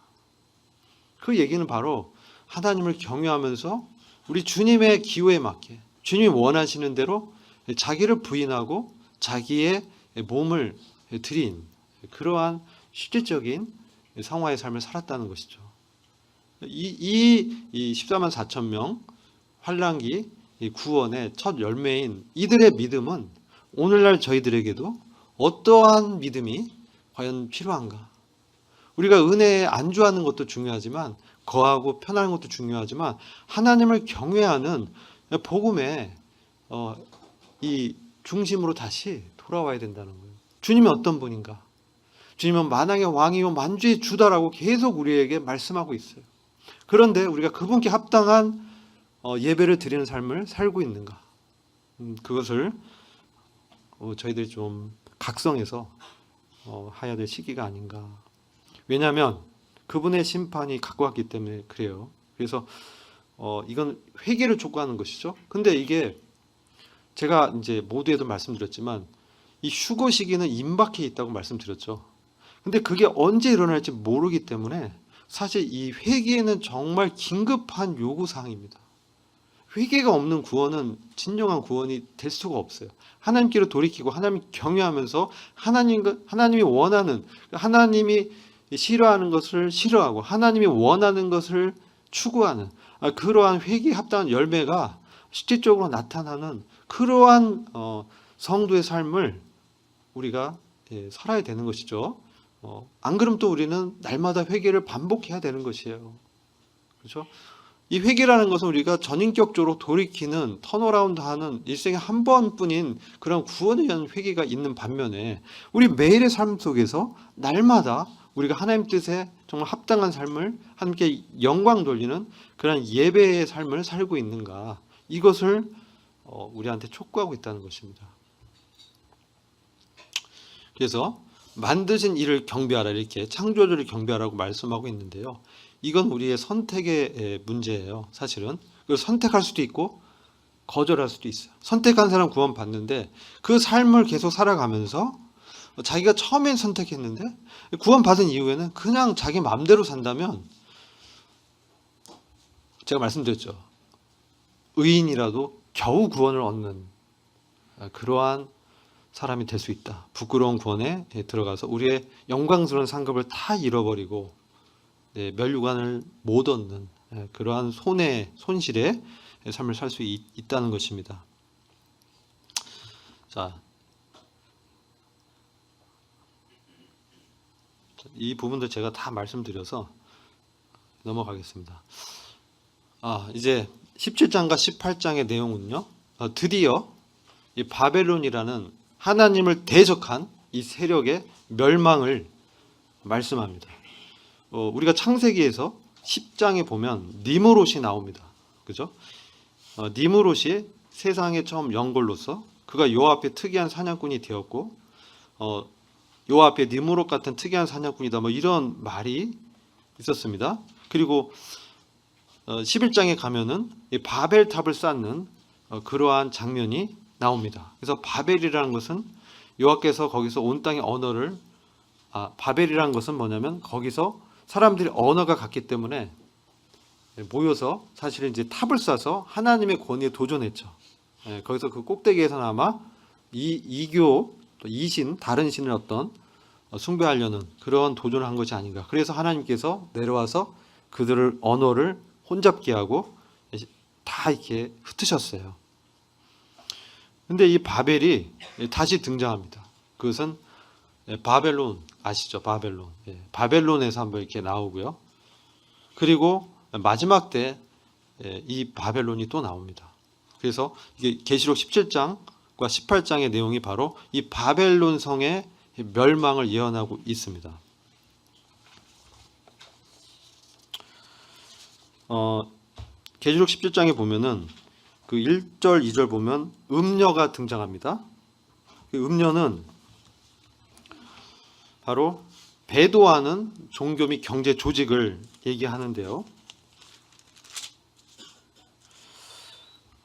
그 얘기는 바로 하나님을 경외하면서 우리 주님의 기호에 맞게 주님이 원하시는 대로 자기를 부인하고 자기의 몸을 드린 그러한 실질적인 성화의 삶을 살았다는 것이죠. 이 14만 4천 명 환란기 구원의 첫 열매인 이들의 믿음은 오늘날 저희들에게도 어떠한 믿음이 과연 필요한가? 우리가 은혜에 안주하는 것도 중요하지만 거하고 편하는 것도 중요하지만 하나님을 경외하는 복음의 이 중심으로 다시 돌아와야 된다는 거예요. 주님이 어떤 분인가? 주님은 만왕의 왕이요 만주의 주다라고 계속 우리에게 말씀하고 있어요. 그런데 우리가 그분께 합당한 예배를 드리는 삶을 살고 있는가? 그것을 저희들이 좀 각성해서 해야 될 시기가 아닌가. 왜냐하면 그분의 심판이 갖고 왔기 때문에 그래요. 그래서 이건 회개를 촉구하는 것이죠. 근데 이게 제가 이제 모두에도 말씀드렸지만 이 휴거 시기는 임박해 있다고 말씀드렸죠. 근데 그게 언제 일어날지 모르기 때문에 사실 이 회개는 정말 긴급한 요구사항입니다. 회개가 없는 구원은 진정한 구원이 될 수가 없어요. 하나님께로 돌이키고 하나님 경외하면서 하나님이 원하는, 하나님이 싫어하는 것을 싫어하고 하나님이 원하는 것을 추구하는 그러한 회개에 합당한 열매가 실질적으로 나타나는 그러한 성도의 삶을 우리가 살아야 되는 것이죠. 안 그러면 또 우리는 날마다 회개를 반복해야 되는 것이에요. 그렇죠? 이 회개라는 것은 우리가 전인격적으로 돌이키는 턴어라운드하는 일생에 한 번뿐인 그런 구원을 위한 회개가 있는 반면에 우리 매일의 삶 속에서 날마다 우리가 하나님 뜻에 정말 합당한 삶을 하나님께 영광 돌리는 그런 예배의 삶을 살고 있는가, 이것을 우리한테 촉구하고 있다는 것입니다. 그래서 만드신 이를 경배하라, 이렇게 창조주를 경배하라고 말씀하고 있는데요. 이건 우리의 선택의 문제예요. 사실은 그걸 선택할 수도 있고 거절할 수도 있어요. 선택한 사람 구원 받는데 그 삶을 계속 살아가면서 자기가 처음엔 선택했는데 구원 받은 이후에는 그냥 자기 마음대로 산다면 제가 말씀드렸죠. 의인이라도 겨우 구원을 얻는 그러한 사람이 될 수 있다. 부끄러운 구원에 들어가서 우리의 영광스러운 상급을 다 잃어버리고 멸류관을 못 얻는 그러한 손실의 삶을 살 수 있다는 것입니다. 자, 이 부분도 제가 다 말씀드려서 넘어가겠습니다. 이제 17장과 18장의 내용은요. 드디어 이 바벨론이라는 하나님을 대적한 이 세력의 멸망을 말씀합니다. 우리가 창세기에서 10장에 보면 니므롯이 나옵니다. 그죠? 니므롯이 세상에 처음 연골로서 그가 여호와 앞에 특이한 사냥꾼이 되었고 여호와 앞에 니므롯 같은 특이한 사냥꾼이다. 뭐 이런 말이 있었습니다. 그리고 11장에 가면은 이 바벨탑을 쌓는 그러한 장면이 나옵니다. 그래서 바벨이라는 것은 여호와께서 거기서 온 땅의 언어를 바벨이라는 것은 뭐냐면 거기서 사람들이 언어가 같기 때문에 모여서 사실은 이제 탑을 쌓아서 하나님의 권위에 도전했죠. 거기서 그 꼭대기에서는 아마 이교 또 이신 다른 신을 어떤 숭배하려는 그런 도전을 한 것이 아닌가. 그래서 하나님께서 내려와서 그들을 언어를 혼잡게 하고 다 이렇게 흩으셨어요. 근데 이 바벨이 다시 등장합니다. 그것은 바벨론 아시죠? 바벨론. 바벨론에서 한번 이렇게 나오고요. 그리고 마지막 때 이 바벨론이 또 나옵니다. 그래서 이게 계시록 17장과 18장의 내용이 바로 이 바벨론 성의 멸망을 예언하고 있습니다. 계시록 17장에 보면은 그 1절, 2절 보면 음녀가 등장합니다. 그 음녀는 바로 배도하는 종교 및 경제 조직을 얘기하는데요.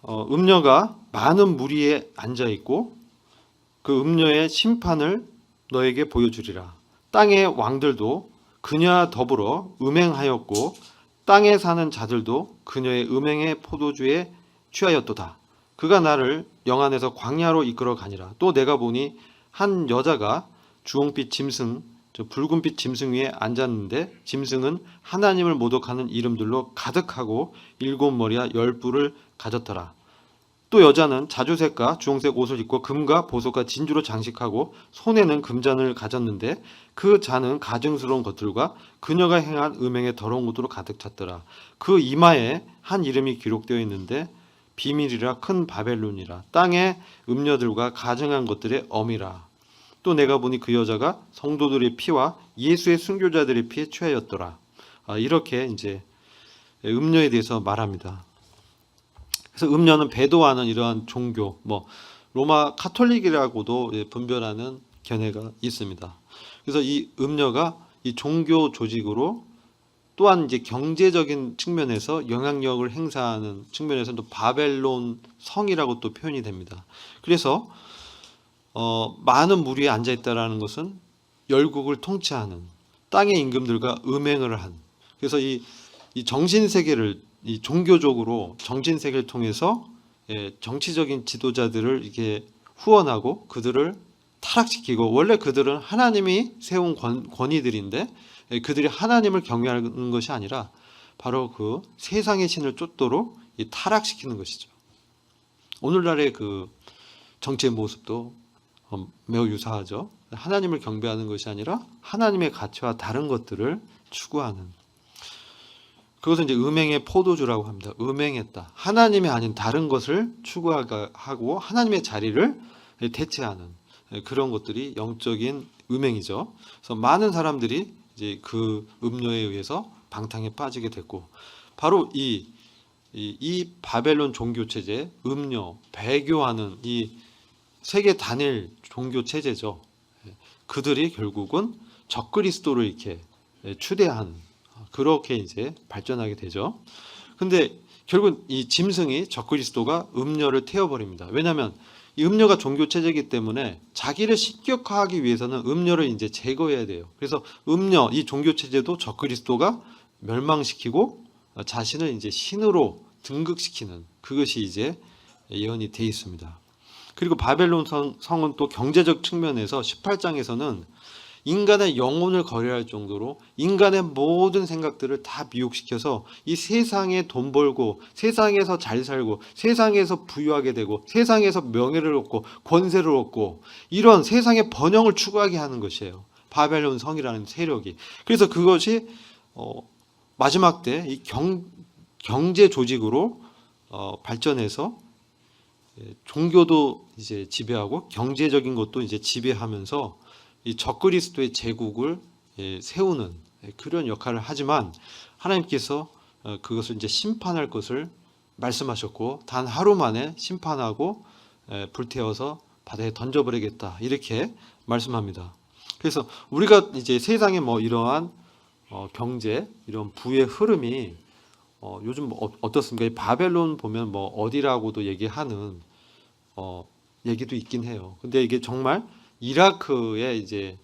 음녀가 많은 무리에 앉아 있고 그 음녀의 심판을 너에게 보여주리라. 땅의 왕들도 그녀와 더불어 음행하였고 땅에 사는 자들도 그녀의 음행의 포도주에 취하였도다. 그가 나를 영안에서 광야로 이끌어 가니라. 또 내가 보니 한 여자가 주홍빛 짐승, 붉은빛 짐승 위에 앉았는데 짐승은 하나님을 모독하는 이름들로 가득하고 7머리와 10뿔을 가졌더라. 또 여자는 자주색과 주홍색 옷을 입고 금과 보석과 진주로 장식하고 손에는 금잔을 가졌는데 그 잔은 가증스러운 것들과 그녀가 행한 음행의 더러운 것으로 가득 찼더라. 그 이마에 한 이름이 기록되어 있는데 비밀이라 큰 바벨론이라 땅의 음녀들과 가증한 것들의 엄이라. 또 내가 보니 그 여자가 성도들의 피와 예수의 순교자들의 피에 취하였더라. 이렇게 이제 음녀에 대해서 말합니다. 그래서 음녀는 배도하는 이러한 종교, 로마 카톨릭이라고도 분별하는 견해가 있습니다. 그래서 이 음녀가 이 종교 조직으로 또한 이제 경제적인 측면에서 영향력을 행사하는 측면에서도 바벨론 성이라고 또 표현이 됩니다. 그래서 많은 무리에 앉아 있다라는 것은 열국을 통치하는 땅의 임금들과 음행을 한. 그래서 이 정신 세계를 이 종교적으로 정신 세계를 통해서 정치적인 지도자들을 이렇게 후원하고 그들을 타락시키고 원래 그들은 하나님이 세운 권위들인데 그들이 하나님을 경외하는 것이 아니라 바로 그 세상의 신을 쫓도록 타락시키는 것이죠. 오늘날의 그 정치의 모습도 매우 유사하죠. 하나님을 경배하는 것이 아니라 하나님의 가치와 다른 것들을 추구하는. 그것은 이제 음행의 포도주라고 합니다. 음행했다. 하나님이 아닌 다른 것을 추구하고 하나님의 자리를 대체하는 그런 것들이 영적인 음행이죠. 그래서 많은 사람들이 이제 그 음료에 의해서 방탕에 빠지게 됐고, 바로 이 바벨론 종교 체제, 음료, 배교하는 이 세계 단일 종교 체제죠. 그들이 결국은 적그리스도를 이렇게 추대하는 그렇게 이제 발전하게 되죠. 근데 결국 이 짐승이 적그리스도가 음녀를 태워버립니다. 왜냐하면 이 음녀가 종교 체제이기 때문에 자기를 신격화하기 위해서는 음녀를 이제 제거해야 돼요. 그래서 음녀 이 종교 체제도 적그리스도가 멸망시키고 자신을 이제 신으로 등극시키는 그것이 이제 예언이 돼 있습니다. 그리고 바벨론 성은 또 경제적 측면에서 18장에서는 인간의 영혼을 거래할 정도로 인간의 모든 생각들을 다 미혹시켜서 이 세상에 돈 벌고 세상에서 잘 살고 세상에서 부유하게 되고 세상에서 명예를 얻고 권세를 얻고 이런 세상의 번영을 추구하게 하는 것이에요. 바벨론 성이라는 세력이. 그래서 그것이 마지막 때 이 경제 조직으로 발전해서 종교도 이제 지배하고 경제적인 것도 이제 지배하면서 이 적그리스도의 제국을 세우는 그런 역할을 하지만 하나님께서 그것을 이제 심판할 것을 말씀하셨고 단 하루 만에 심판하고 불태워서 바다에 던져버리겠다 이렇게 말씀합니다. 그래서 우리가 이제 세상에 뭐 이러한 경제 이런 부의 흐름이 요즘 어떻습니까? 바벨론 보면 뭐 어디라고도 얘기하는 얘기도 있긴 해요. 근데 이게 정말 이라크에 이제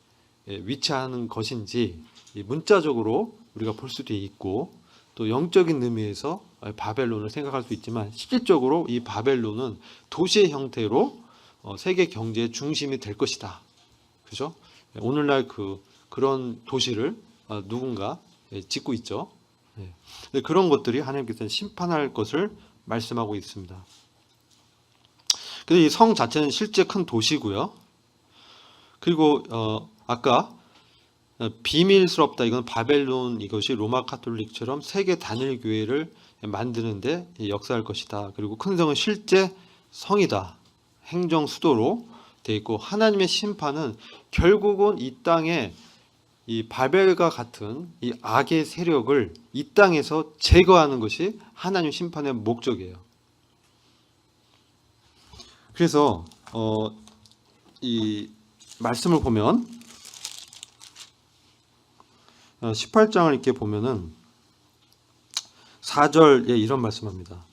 위치하는 것인지 문자적으로 우리가 볼 수도 있고 또 영적인 의미에서 바벨론을 생각할 수 있지만 실질적으로 이 바벨론은 도시의 형태로 세계 경제의 중심이 될 것이다. 그죠? 오늘날 그런 도시를 누군가 짓고 있죠. 그런 것들이 하나님께서 심판할 것을 말씀하고 있습니다. 근데 이 성 자체는 실제 큰 도시고요. 그리고 아까 비밀스럽다. 이건 바벨론 이것이 로마 카톨릭처럼 세계 단일 교회를 만드는데 역사할 것이다. 그리고 큰 성은 실제 성이다. 행정 수도로 돼 있고 하나님의 심판은 결국은 이 땅에 이 바벨과 같은 이 악의 세력을 이 땅에서 제거하는 것이 하나님 심판의 목적이에요. 그래서 이 말씀을 보면 18장을 이렇게 보면은 4절에 이런 말씀합니다.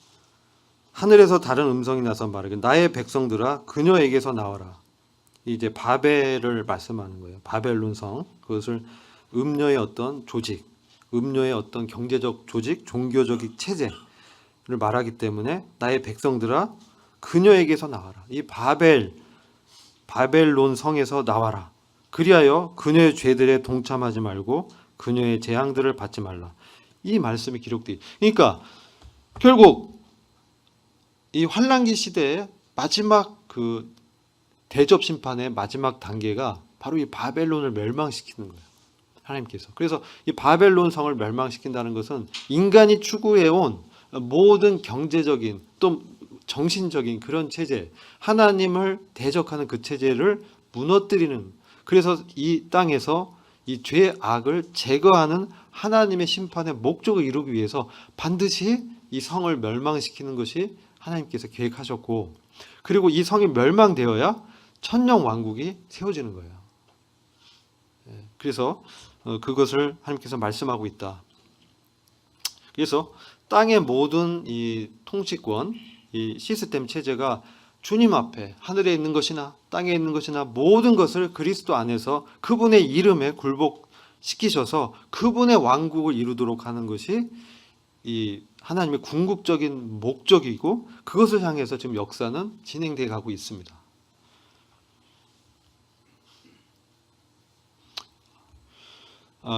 하늘에서 다른 음성이 나서 말하기 나의 백성들아 그녀에게서 나와라. 이제 바벨을 말씀하는 거예요. 바벨론 성. 그것을 음녀의 어떤 조직, 음녀의 어떤 경제적 조직, 종교적 체제를 말하기 때문에 나의 백성들아 그녀에게서 나와라. 이 바벨론 성에서 나와라. 그리하여 그녀의 죄들에 동참하지 말고 그녀의 재앙들을 받지 말라. 이 말씀이 기록돼. 그러니까 결국 이 환란기 시대의 마지막 그 대접 심판의 마지막 단계가 바로 이 바벨론을 멸망시키는 거예요. 하나님께서. 그래서 이 바벨론 성을 멸망시킨다는 것은 인간이 추구해온 모든 경제적인 또 정신적인 그런 체제, 하나님을 대적하는 그 체제를 무너뜨리는, 그래서 이 땅에서 이 죄악을 제거하는 하나님의 심판의 목적을 이루기 위해서 반드시 이 성을 멸망시키는 것이 하나님께서 계획하셨고, 그리고 이 성이 멸망되어야 천년 왕국이 세워지는 거예요. 그래서 그것을 하나님께서 말씀하고 있다. 그래서 땅의 모든 이 통치권, 이 시스템 체제가 주님 앞에 하늘에 있는 것이나 땅에 있는 것이나 모든 것을 그리스도 안에서 그분의 이름에 굴복시키셔서 그분의 왕국을 이루도록 하는 것이 이 하나님의 궁극적인 목적이고, 그것을 향해서 지금 역사는 진행되어 가고 있습니다.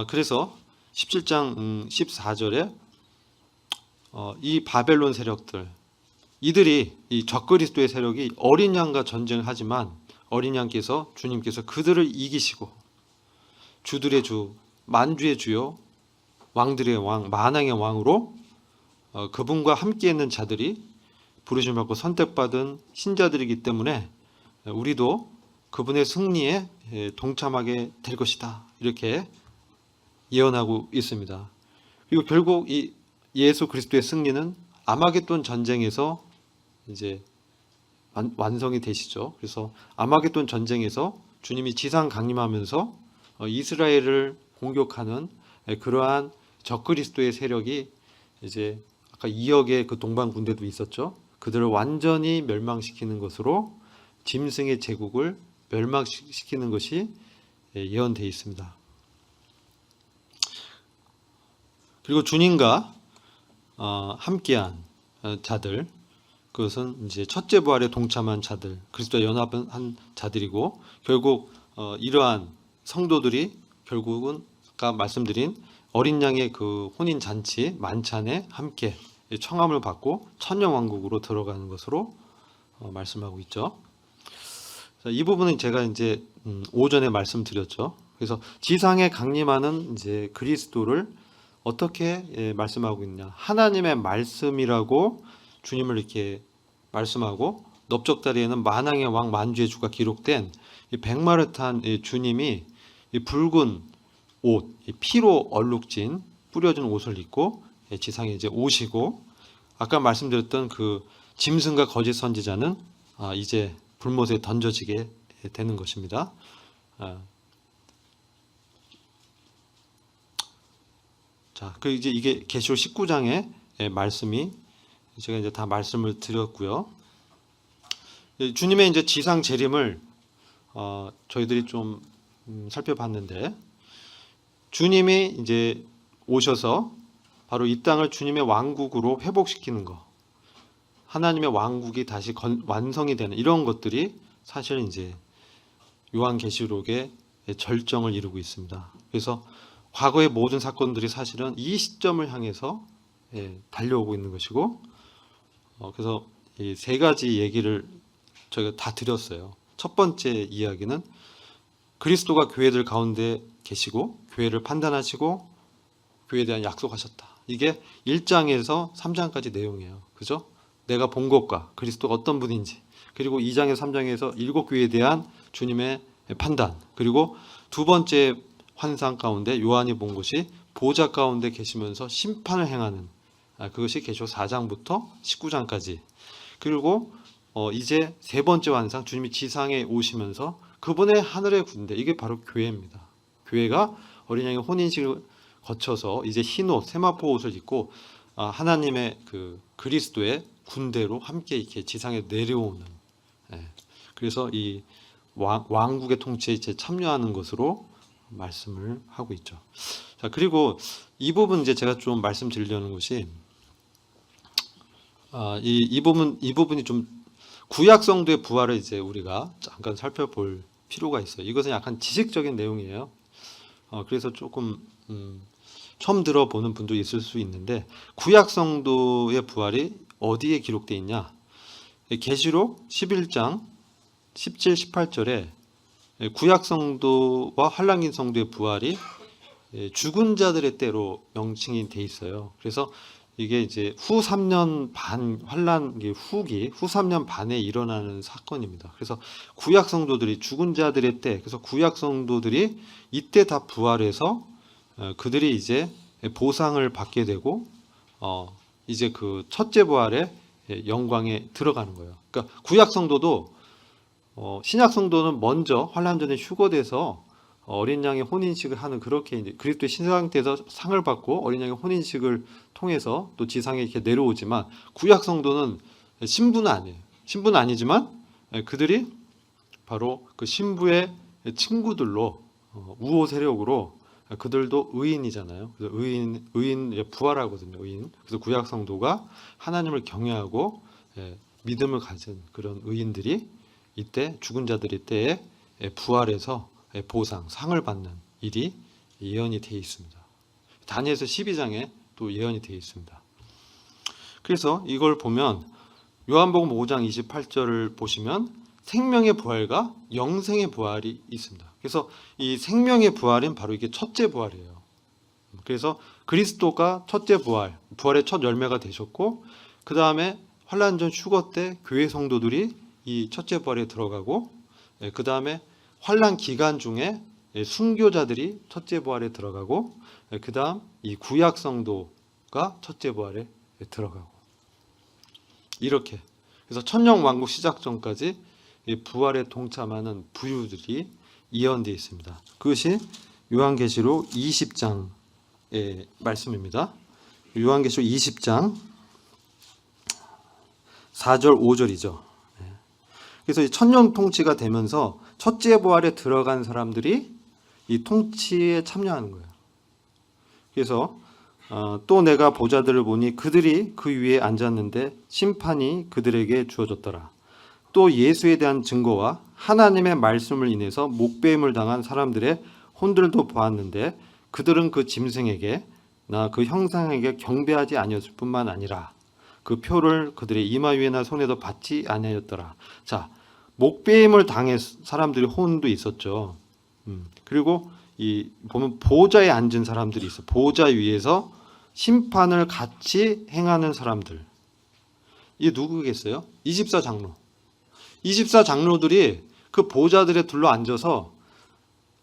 그래서 17장 14절에 이 바벨론 세력들, 이들이 이 적그리스도의 세력이 어린 양과 전쟁을 하지만 어린 양께서 주님께서 그들을 이기시고 주들의 주, 만주의 주요, 왕들의 왕, 만왕의 왕으로 그분과 함께 있는 자들이 부르심을 받고 선택받은 신자들이기 때문에 우리도 그분의 승리에 동참하게 될 것이다. 이렇게 예언하고 있습니다. 그리고 결국 이 예수 그리스도의 승리는 아마겟돈 전쟁에서 이제 완성이 되시죠. 그래서 아마겟돈 전쟁에서 주님이 지상 강림하면서 이스라엘을 공격하는 그러한 적그리스도의 세력이 이제 아까 2억의 그 동방 군대도 있었죠. 그들을 완전히 멸망시키는 것으로 짐승의 제국을 멸망시키는 것이 예언되어 있습니다. 그리고 주님과 함께한 자들, 그것은 이제 첫째 부활에 동참한 자들, 그리스도와 연합한 자들이고, 결국 이러한 성도들이 결국은 아까 말씀드린 어린 양의 그 혼인 잔치 만찬에 함께 청함을 받고 천년 왕국으로 들어가는 것으로 말씀하고 있죠. 이 부분은 제가 이제 오전에 말씀드렸죠. 그래서 지상에 강림하는 이제 그리스도를 어떻게 말씀하고 있냐? 하나님의 말씀이라고 주님을 이렇게 말씀하고 넓적다리에는 만왕의 왕 만주의 주가 기록된 이 백마를 탄 주님이 이 붉은 옷, 이 피로 얼룩진 뿌려진 옷을 입고 지상에 이제 오시고 아까 말씀드렸던 그 짐승과 거짓 선지자는 이제 불못에 던져지게 되는 것입니다. 자, 그 이제 이게 계시록 19장의 말씀이 제가 이제 다 말씀을 드렸고요. 주님의 이제 지상 재림을 저희들이 좀 살펴봤는데 주님이 이제 오셔서 바로 이 땅을 주님의 왕국으로 회복시키는 거, 하나님의 왕국이 다시 완성이 되는 이런 것들이 사실 이제 요한계시록의 절정을 이루고 있습니다. 그래서 과거의 모든 사건들이 사실은 이 시점을 향해서 달려오고 있는 것이고, 그래서 이 세 가지 얘기를 저희가 다 드렸어요. 첫 번째 이야기는 그리스도가 교회들 가운데 계시고 교회를 판단하시고 교회에 대한 약속하셨다. 이게 1장에서 3장까지 내용이에요. 그죠? 내가 본 것과 그리스도가 어떤 분인지, 그리고 2장에서 3장에서 7교회에 대한 주님의 판단, 그리고 두 번째 환상 가운데 요한이 본 것이 보좌 가운데 계시면서 심판을 행하는 그것이 계시록 4장부터 19장까지. 그리고 이제 세 번째 환상, 주님이 지상에 오시면서 그분의 하늘의 군대, 이게 바로 교회입니다. 교회가 어린 양의 혼인식을 거쳐서 이제 흰옷, 세마포 옷을 입고 하나님의 그 그리스도의 군대로 함께 이렇게 지상에 내려오는. 그래서 이 왕국의 통치에 이제 참여하는 것으로 말씀을 하고 있죠. 자, 그리고 이 부분 이제 제가 좀 말씀드리려는 것이 이 부분이 좀 구약 성도의 부활을 이제 우리가 잠깐 살펴볼 필요가 있어요. 이것은 약간 지식적인 내용이에요. 그래서 조금 처음 들어보는 분도 있을 수 있는데, 구약 성도의 부활이 어디에 기록되어 있냐? 계시록 11장 17, 18절에 구약 성도와 환란기 성도의 부활이 죽은 자들의 때로 명칭이 돼 있어요. 그래서 이게 이제 후 3년 반 환란기 후기 후 3년 반에 일어나는 사건입니다. 그래서 구약 성도들이 죽은 자들의 때, 그래서 구약 성도들이 이때 다 부활해서 그들이 이제 보상을 받게 되고 이제 그 첫째 부활의 영광에 들어가는 거예요. 그러니까 구약 성도도 신약 성도는 먼저 환란 전에 휴거돼서 어린 양의 혼인식을 하는, 그렇게 이제 그리스도의 신상태에서 상을 받고 어린 양의 혼인식을 통해서 또 지상에 이렇게 내려오지만, 구약 성도는 신부는 아니에요. 신부는 아니지만 그들이 바로 그 신부의 친구들로 우호 세력으로, 그들도 의인이잖아요. 그래서 의인 부활하거든요. 의인. 그래서 구약 성도가 하나님을 경외하고 믿음을 가진 그런 의인들이 이때 죽은 자들이 때에 부활해서 보상, 상을 받는 일이 예언이 되어 있습니다. 다니엘서 12장에 또 예언이 되어 있습니다. 그래서 이걸 보면 요한복음 5장 28절을 보시면 생명의 부활과 영생의 부활이 있습니다. 그래서 이 생명의 부활은 바로 이게 첫째 부활이에요. 그래서 그리스도가 첫째 부활의 첫 열매가 되셨고, 그 다음에 환란 전 휴거 때 교회 성도들이 이 첫째 부활에 들어가고, 그 다음에 환란 기간 중에 순교자들이 첫째 부활에 들어가고, 그 다음 이 구약 성도가 첫째 부활에 들어가고, 이렇게. 그래서 천년 왕국 시작 전까지 부활에 동참하는 부유들이 예언되어 있습니다. 그것이 요한계시록 20장의 말씀입니다. 요한계시록 20장 4절 5절이죠. 그래서 천년 통치가 되면서 첫째 부활에 들어간 사람들이 이 통치에 참여하는 거예요. 그래서 또 내가 보좌들을 보니 그들이 그 위에 앉았는데 심판이 그들에게 주어졌더라. 또 예수에 대한 증거와 하나님의 말씀을 인해서 목배임을 당한 사람들의 혼들도 보았는데 그들은 그 짐승에게 나 그 형상에게 경배하지 아니었을 뿐만 아니라 그 표를 그들의 이마 위에나 손에도 받지 아니하였더라. 자, 목배임을 당해 사람들이 혼도 있었죠. 그리고 이 보면 보좌에 앉은 사람들이 있어. 보좌 위에서 심판을 같이 행하는 사람들. 이게 누구겠어요? 24장로. 24장로들이 그 보좌들에 둘러 앉아서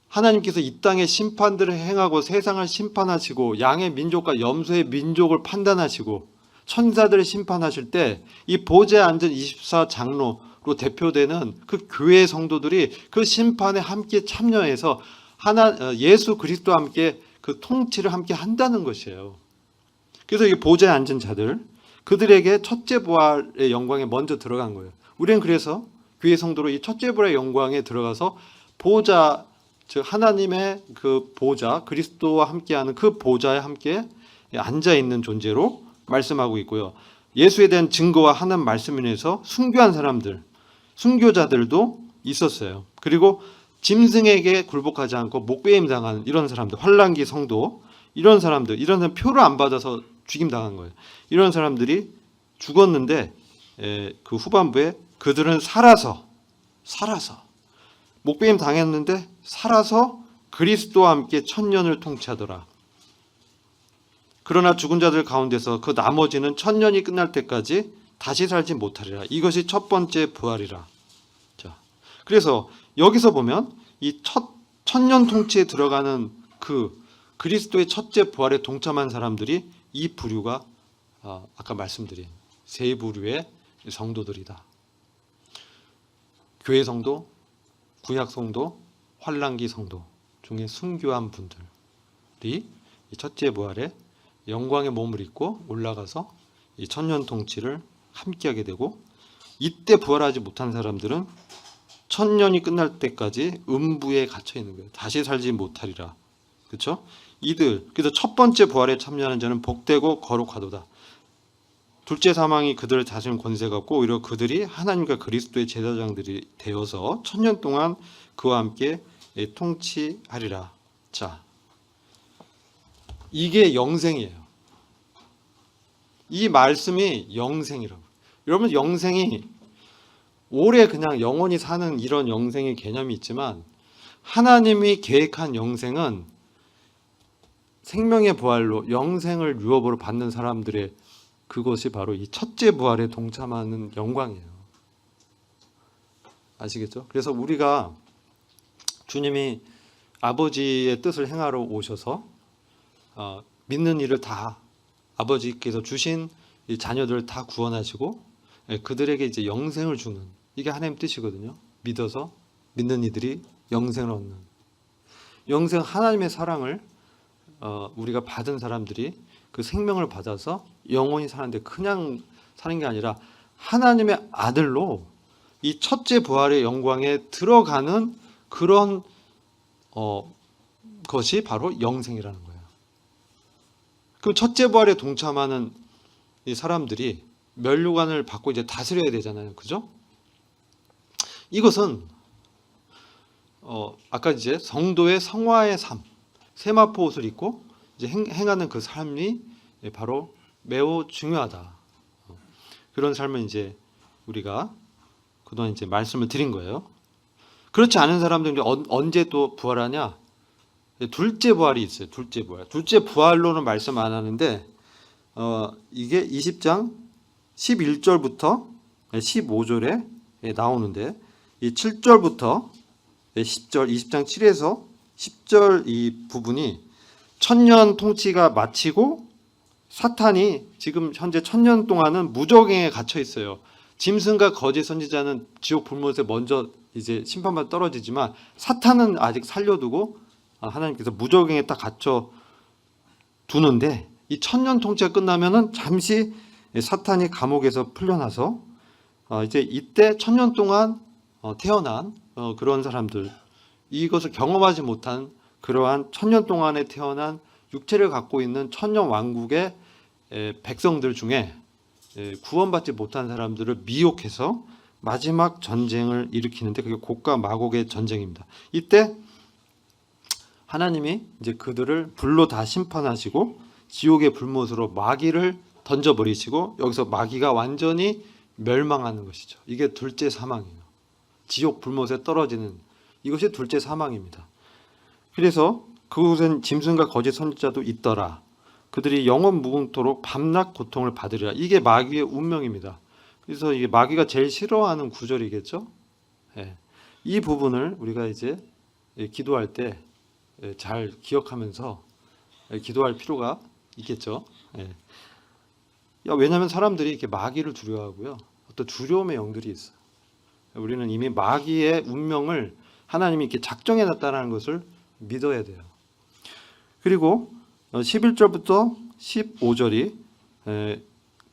하나님께서 이 땅에 심판들을 행하고 세상을 심판하시고 양의 민족과 염소의 민족을 판단하시고 천사들을 심판하실 때 이 보좌에 앉은 24장로로 대표되는 그 교회 성도들이 그 심판에 함께 참여해서 예수 그리스도와 함께 그 통치를 함께 한다는 것이에요. 그래서 이 보좌에 앉은 자들, 그들에게 첫째 부활의 영광에 먼저 들어간 거예요. 우리는 그래서 교회 성도로 이 첫째 부활의 영광에 들어가서 보좌, 즉 하나님의 그 보좌, 그리스도와 함께하는 그 보좌에 함께 앉아 있는 존재로 말씀하고 있고요. 예수에 대한 증거와 하나님 말씀을 인해서 순교한 사람들, 순교자들도 있었어요. 그리고 짐승에게 굴복하지 않고 목배임 당한 이런 사람들, 환난기 성도, 이런 사람들 표를 안 받아서 죽임 당한 거예요. 이런 사람들이 죽었는데 그 후반부에 그들은 살아서 목배임 당했는데 살아서 그리스도와 함께 천년을 통치하더라. 그러나 죽은 자들 가운데서 그 나머지는 천년이 끝날 때까지 다시 살지 못하리라. 이것이 첫 번째 부활이라. 자, 그래서 여기서 보면 이 천년 통치에 들어가는 그 그리스도의 첫째 부활에 동참한 사람들이 이 부류가 아까 말씀드린 세 부류의 성도들이다. 교회 성도, 구약 성도, 환난기 성도 중에 순교한 분들이 이 첫째 부활에 영광의 몸을 입고 올라가서 이 천년 통치를 함께하게 되고, 이때 부활하지 못한 사람들은 천년이 끝날 때까지 음부에 갇혀 있는 거예요. 다시 살지 못하리라. 그렇죠? 그래서 첫 번째 부활에 참여하는 자는 복되고 거룩하도다. 둘째 사망이 그들을 다스리는 권세가 없고 오히려 그들이 하나님과 그리스도의 제사장들이 되어서 천년 동안 그와 함께 통치하리라. 자, 이게 영생이에요. 이 말씀이 영생이라고. 여러분, 영생이 오래 그냥 영원히 사는 이런 영생의 개념이 있지만, 하나님이 계획한 영생은 생명의 부활로 영생을 유업으로 받는 사람들의 그것이 바로 이 첫째 부활에 동참하는 영광이에요. 아시겠죠? 그래서 우리가 주님이 아버지의 뜻을 행하러 오셔서 믿는 이를 다 아버지께서 주신 이 자녀들을 다 구원하시고 그들에게 이제 영생을 주는, 이게 하나님 뜻이거든요. 믿어서 믿는 이들이 영생을 얻는. 영생, 하나님의 사랑을 우리가 받은 사람들이 그 생명을 받아서 영원히 사는데 그냥 사는 게 아니라 하나님의 아들로 이 첫째 부활의 영광에 들어가는 그런 것이 바로 영생이라는 거예요. 그 첫째 부활에 동참하는 이 사람들이 멸류관을 받고 이제 다스려야 되잖아요. 그죠? 이것은 아까 이제 성도의 성화의 삶, 세마포 옷을 입고 이제 행하는 그 삶이 바로 매우 중요하다. 그런 삶을 이제 우리가 그동안 이제 말씀을 드린 거예요. 그렇지 않은 사람들은 언제 또 부활하냐? 둘째 부활이 있어요. 둘째 부활. 둘째 부활로는 말씀 안 하는데 이게 20장 11절부터 15절에 나오는데, 이 7절부터 10절, 20장 7에서 10절 이 부분이 천년 통치가 마치고 사탄이 지금 현재 천년 동안은 무적행에 갇혀 있어요. 짐승과 거짓 선지자는 지옥 불못에 먼저 이제 심판받아 떨어지지만 사탄은 아직 살려두고 하나님께서 무적행에 딱 갇혀 두는데, 이 천년 통치가 끝나면은 잠시 사탄이 감옥에서 풀려나서 이제 이때 천년 동안 태어난 그런 사람들, 이것을 경험하지 못한 그러한 천년 동안에 태어난 육체를 갖고 있는 천년 왕국의 백성들 중에 구원받지 못한 사람들을 미혹해서 마지막 전쟁을 일으키는데, 그게 곡과 마곡의 전쟁입니다. 이때 하나님이 이제 그들을 불로 다 심판하시고 지옥의 불못으로 마귀를 던져버리시고 여기서 마귀가 완전히 멸망하는 것이죠. 이게 둘째 사망이에요. 지옥 불못에 떨어지는, 이것이 둘째 사망입니다. 그래서 그곳엔 짐승과 거짓 선지자도 있더라. 그들이 영원 무궁토록 밤낮 고통을 받으리라. 이게 마귀의 운명입니다. 그래서 이게 마귀가 제일 싫어하는 구절이겠죠. 예. 이 부분을 우리가 이제 기도할 때 잘 기억하면서 기도할 필요가 있겠죠. 예. 왜냐하면 사람들이 이렇게 마귀를 두려워하고요. 어떤 두려움의 영들이 있어요. 우리는 이미 마귀의 운명을 하나님이 이렇게 작정해놨다는 것을 믿어야 돼요. 그리고 11절부터 15절이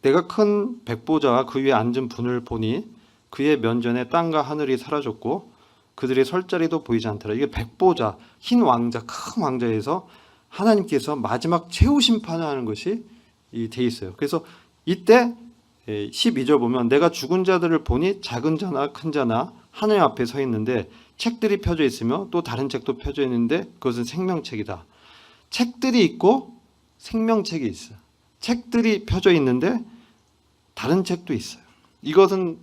내가 큰 백보자와 그 위에 앉은 분을 보니 그의 면전에 땅과 하늘이 사라졌고 그들의 설 자리도 보이지 않더라. 이게 백보자, 흰 왕자, 큰 왕자에서 하나님께서 마지막 최후 심판을 하는 것이 돼 있어요. 그래서 이때 12절 보면 내가 죽은 자들을 보니 작은 자나 큰 자나 하나님 앞에 서 있는데 책들이 펴져 있으며 또 다른 책도 펴져 있는데 그것은 생명책이다. 책들이 있고 생명책이 있어요. 책들이 펴져 있는데 다른 책도 있어요. 이것은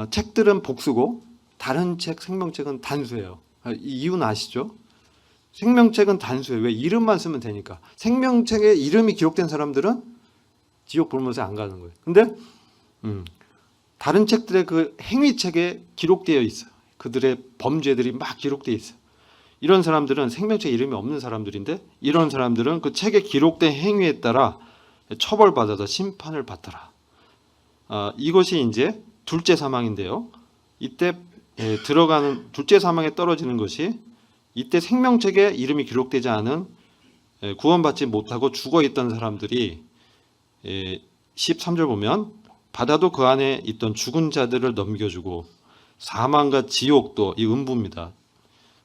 책들은 복수고 다른 책, 생명책은 단수예요. 이 이유는 아시죠? 생명책은 단수예요. 왜? 이름만 쓰면 되니까. 생명책에 이름이 기록된 사람들은 지옥 불못에 안 가는 거예요. 근데 다른 책들의 그 행위책에 기록되어 있어요. 그들의 범죄들이 막 기록되어 있어요. 이런 사람들은 생명책 이름이 없는 사람들인데 이런 사람들은 그 책에 기록된 행위에 따라 처벌받아서 심판을 받더라. 이것이 이제 둘째 사망인데요. 이때 들어가는 둘째 사망에 떨어지는 것이 이때 생명책에 이름이 기록되지 않은 구원받지 못하고 죽어있던 사람들이 13절 보면 바다도 그 안에 있던 죽은 자들을 넘겨주고 사망과 지옥도 이 음부입니다.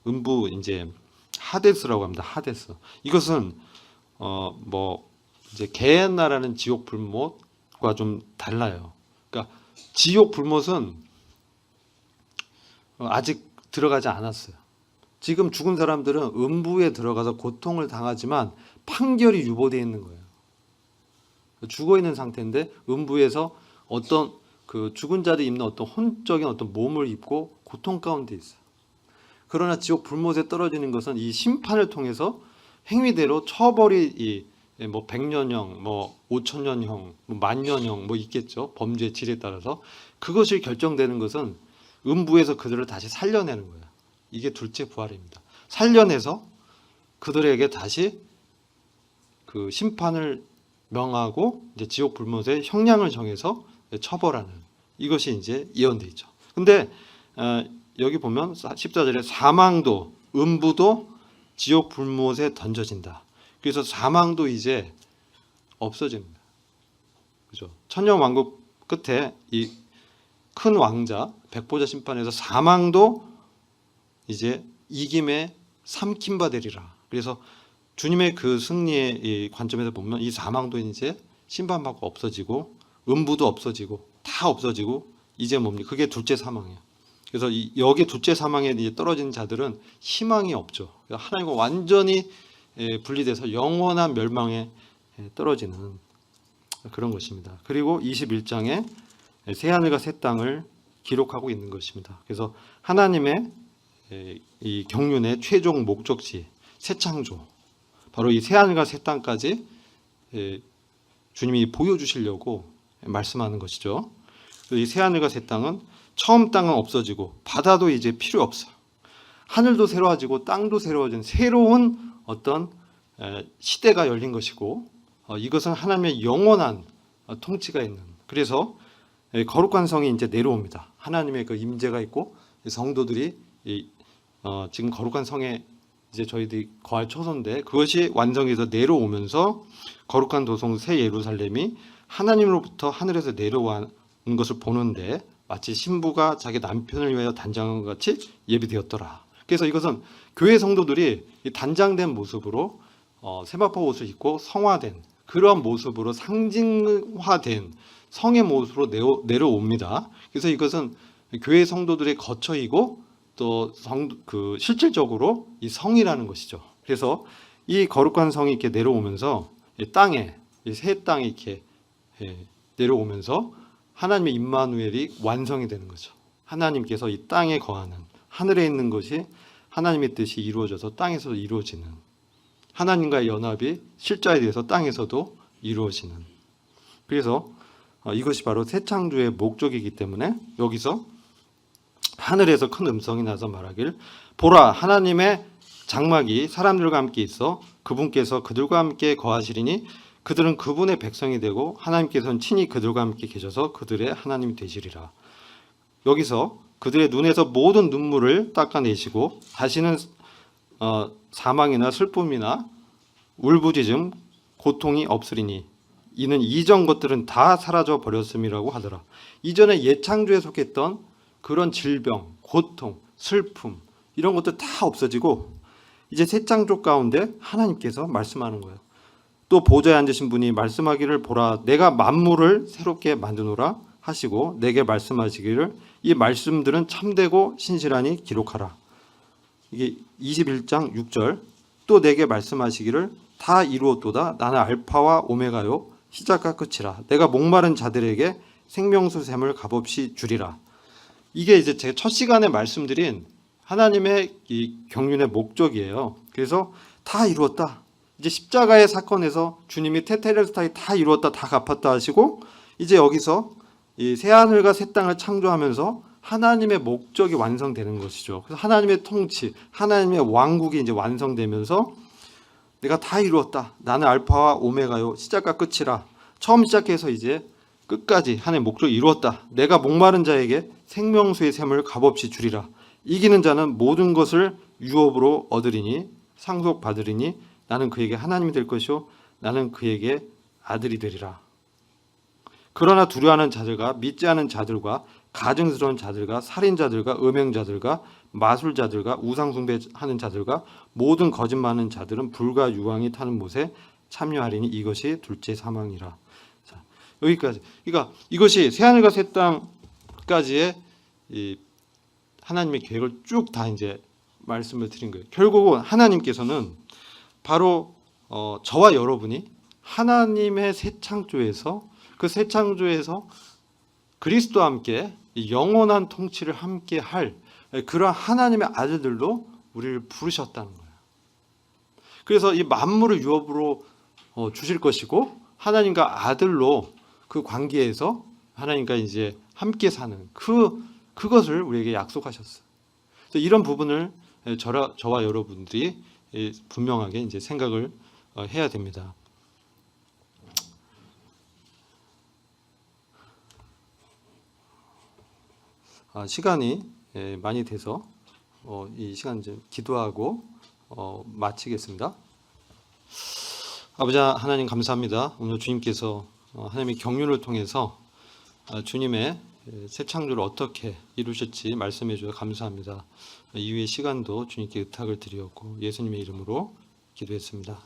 음부 이제 하데스라고 합니다. 하데스. 이것은 이제 게헨나라는 지옥 불못과 좀 달라요. 그러니까 지옥 불못은 아직 들어가지 않았어요. 지금 죽은 사람들은 음부에 들어가서 고통을 당하지만 판결이 유보되어 있는 거예요. 죽어 있는 상태인데 음부에서 어떤 그 죽은 자들이 입는 어떤 혼적인 어떤 몸을 입고 고통 가운데 있어요. 그러나 지옥 불못에 떨어지는 것은 이 심판을 통해서 행위대로 처벌이 뭐 100년형, 뭐 5천년형, 뭐 만년형 뭐 있겠죠. 범죄의 질에 따라서 그것이 결정되는 것은 음부에서 그들을 다시 살려내는 거예요. 이게 둘째 부활입니다. 살려내서 그들에게 다시 그 심판을 명하고 이제 지옥 불못의 형량을 정해서 처벌하는 이것이 이제 예언돼 있죠. 근데 여기 보면 14절에 사망도 음부도 지옥 불못에 던져진다. 그래서 사망도 이제 없어집니다. 그죠? 천년 왕국 끝에 이 큰 왕자 백보자 심판에서 사망도 이제 이김에 삼킨 바 되리라. 그래서 주님의 그 승리의 이 관점에서 보면 이 사망도 이제 심판받고 없어지고 음부도 없어지고 다 없어지고 이제 뭡니까? 그게 둘째 사망이에요. 그래서 여기 둘째 사망에 이제 떨어진 자들은 희망이 없죠. 하나님과 완전히 분리돼서 영원한 멸망에 떨어지는 그런 것입니다. 그리고 21장에 새하늘과 새 땅을 기록하고 있는 것입니다. 그래서 하나님의 이 경륜의 최종 목적지 새 창조, 바로 이 새하늘과 새 땅까지 주님이 보여주시려고 말씀하는 것이죠. 이 새하늘과 새 땅은 처음 땅은 없어지고 바다도 이제 필요 없어요. 하늘도 새로워지고 땅도 새로워진 새로운 어떤 시대가 열린 것이고 이것은 하나님의 영원한 통치가 있는, 그래서 거룩한 성이 이제 내려옵니다. 하나님의 그 임재가 있고 성도들이 지금 거룩한 성에 이제 저희들이 거할 초소인데 그것이 완성해서 내려오면서 거룩한 도성 새 예루살렘이 하나님으로부터 하늘에서 내려온 것을 보는데 마치 신부가 자기 남편을 위하여 단장한 것 같이 예비되었더라. 그래서 이것은 교회 성도들이 단장된 모습으로 세마포 옷을 입고 성화된 그런 모습으로 상징화된 성의 모습으로 내려옵니다. 그래서 이것은 교회 성도들의 거처이고 또 실질적으로 이 성이라는 것이죠. 그래서 이 거룩한 성이 이렇게 내려오면서 이 땅에 이 새 땅이 이렇게 내려오면서 하나님의 임마누엘이 완성이 되는 거죠. 하나님께서 이 땅에 거하는, 하늘에 있는 것이 하나님의 뜻이 이루어져서 땅에서도 이루어지는, 하나님과의 연합이 실제에 대해서 땅에서도 이루어지는, 그래서 이것이 바로 새 창조의 목적이기 때문에 여기서 하늘에서 큰 음성이 나서 말하길, 보라, 하나님의 장막이 사람들과 함께 있어 그분께서 그들과 함께 거하시리니 그들은 그분의 백성이 되고 하나님께서는 친히 그들과 함께 계셔서 그들의 하나님이 되시리라. 여기서 그들의 눈에서 모든 눈물을 닦아내시고 다시는 사망이나 슬픔이나 울부짖음, 고통이 없으리니 이는 이전 것들은 다 사라져 버렸음이라고 하더라. 이전에 옛 창조에 속했던 그런 질병, 고통, 슬픔 이런 것들 다 없어지고 이제 새 창조 가운데 하나님께서 말씀하는 거예요. 또 보좌에 앉으신 분이 말씀하기를, 보라, 내가 만물을 새롭게 만드노라 하시고 내게 말씀하시기를, 이 말씀들은 참되고 신실하니 기록하라. 이게 21장 6절. 또 내게 말씀하시기를, 다 이루었도다. 나는 알파와 오메가요 시작과 끝이라. 내가 목마른 자들에게 생명수 샘을 값없이 주리라. 이게 이제 제가 첫 시간에 말씀드린 하나님의 이 경륜의 목적이에요. 그래서 다 이루었다. 이제 십자가의 사건에서 주님이 테텔레스타이 다 이루었다, 다 갚았다 하시고 이제 여기서 이 새 하늘과 새 땅을 창조하면서 하나님의 목적이 완성되는 것이죠. 그래서 하나님의 통치, 하나님의 왕국이 이제 완성되면서 내가 다 이루었다. 나는 알파와 오메가요 시작과 끝이라. 처음 시작해서 이제 끝까지 하나님의 목적을 이루었다. 내가 목마른 자에게 생명수의 샘을 값없이 주리라. 이기는 자는 모든 것을 유업으로 얻으리니 상속받으리니 나는 그에게 하나님이 될 것이요 나는 그에게 아들이 되리라. 그러나 두려워하는 자들과 믿지 않은 자들과 가증스러운 자들과 살인자들과 음행자들과 마술자들과 우상숭배하는 자들과 모든 거짓말하는 자들은 불과 유황이 타는 못에 참여하리니 이것이 둘째 사망이라. 자, 여기까지. 그러니까 이것이 새하늘과 새 땅까지의 이 하나님의 계획을 쭉 다 이제 말씀을 드린 거예요. 결국은 하나님께서는 바로 저와 여러분이 하나님의 새 창조에서, 그 새 창조에서 그리스도와 함께 영원한 통치를 함께 할 그런 하나님의 아들들로 우리를 부르셨다는 거예요. 그래서 이 만물을 유업으로 주실 것이고 하나님과 아들로 그 관계에서 하나님과 이제 함께 사는 그것을 우리에게 약속하셨어요. 그래서 이런 부분을 저와 여러분들이 분명하게 이제 생각을 해야 됩니다. 시간이 많이 돼서 이 시간 좀 기도하고 마치겠습니다. 아버지 하나님 감사합니다. 오늘 주님께서 하나님의 경륜을 통해서 주님의 새 창조를 어떻게 이루셨지 말씀해 주셔서 감사합니다. 이후의 시간도 주님께 의탁을 드리었고 예수님의 이름으로 기도했습니다.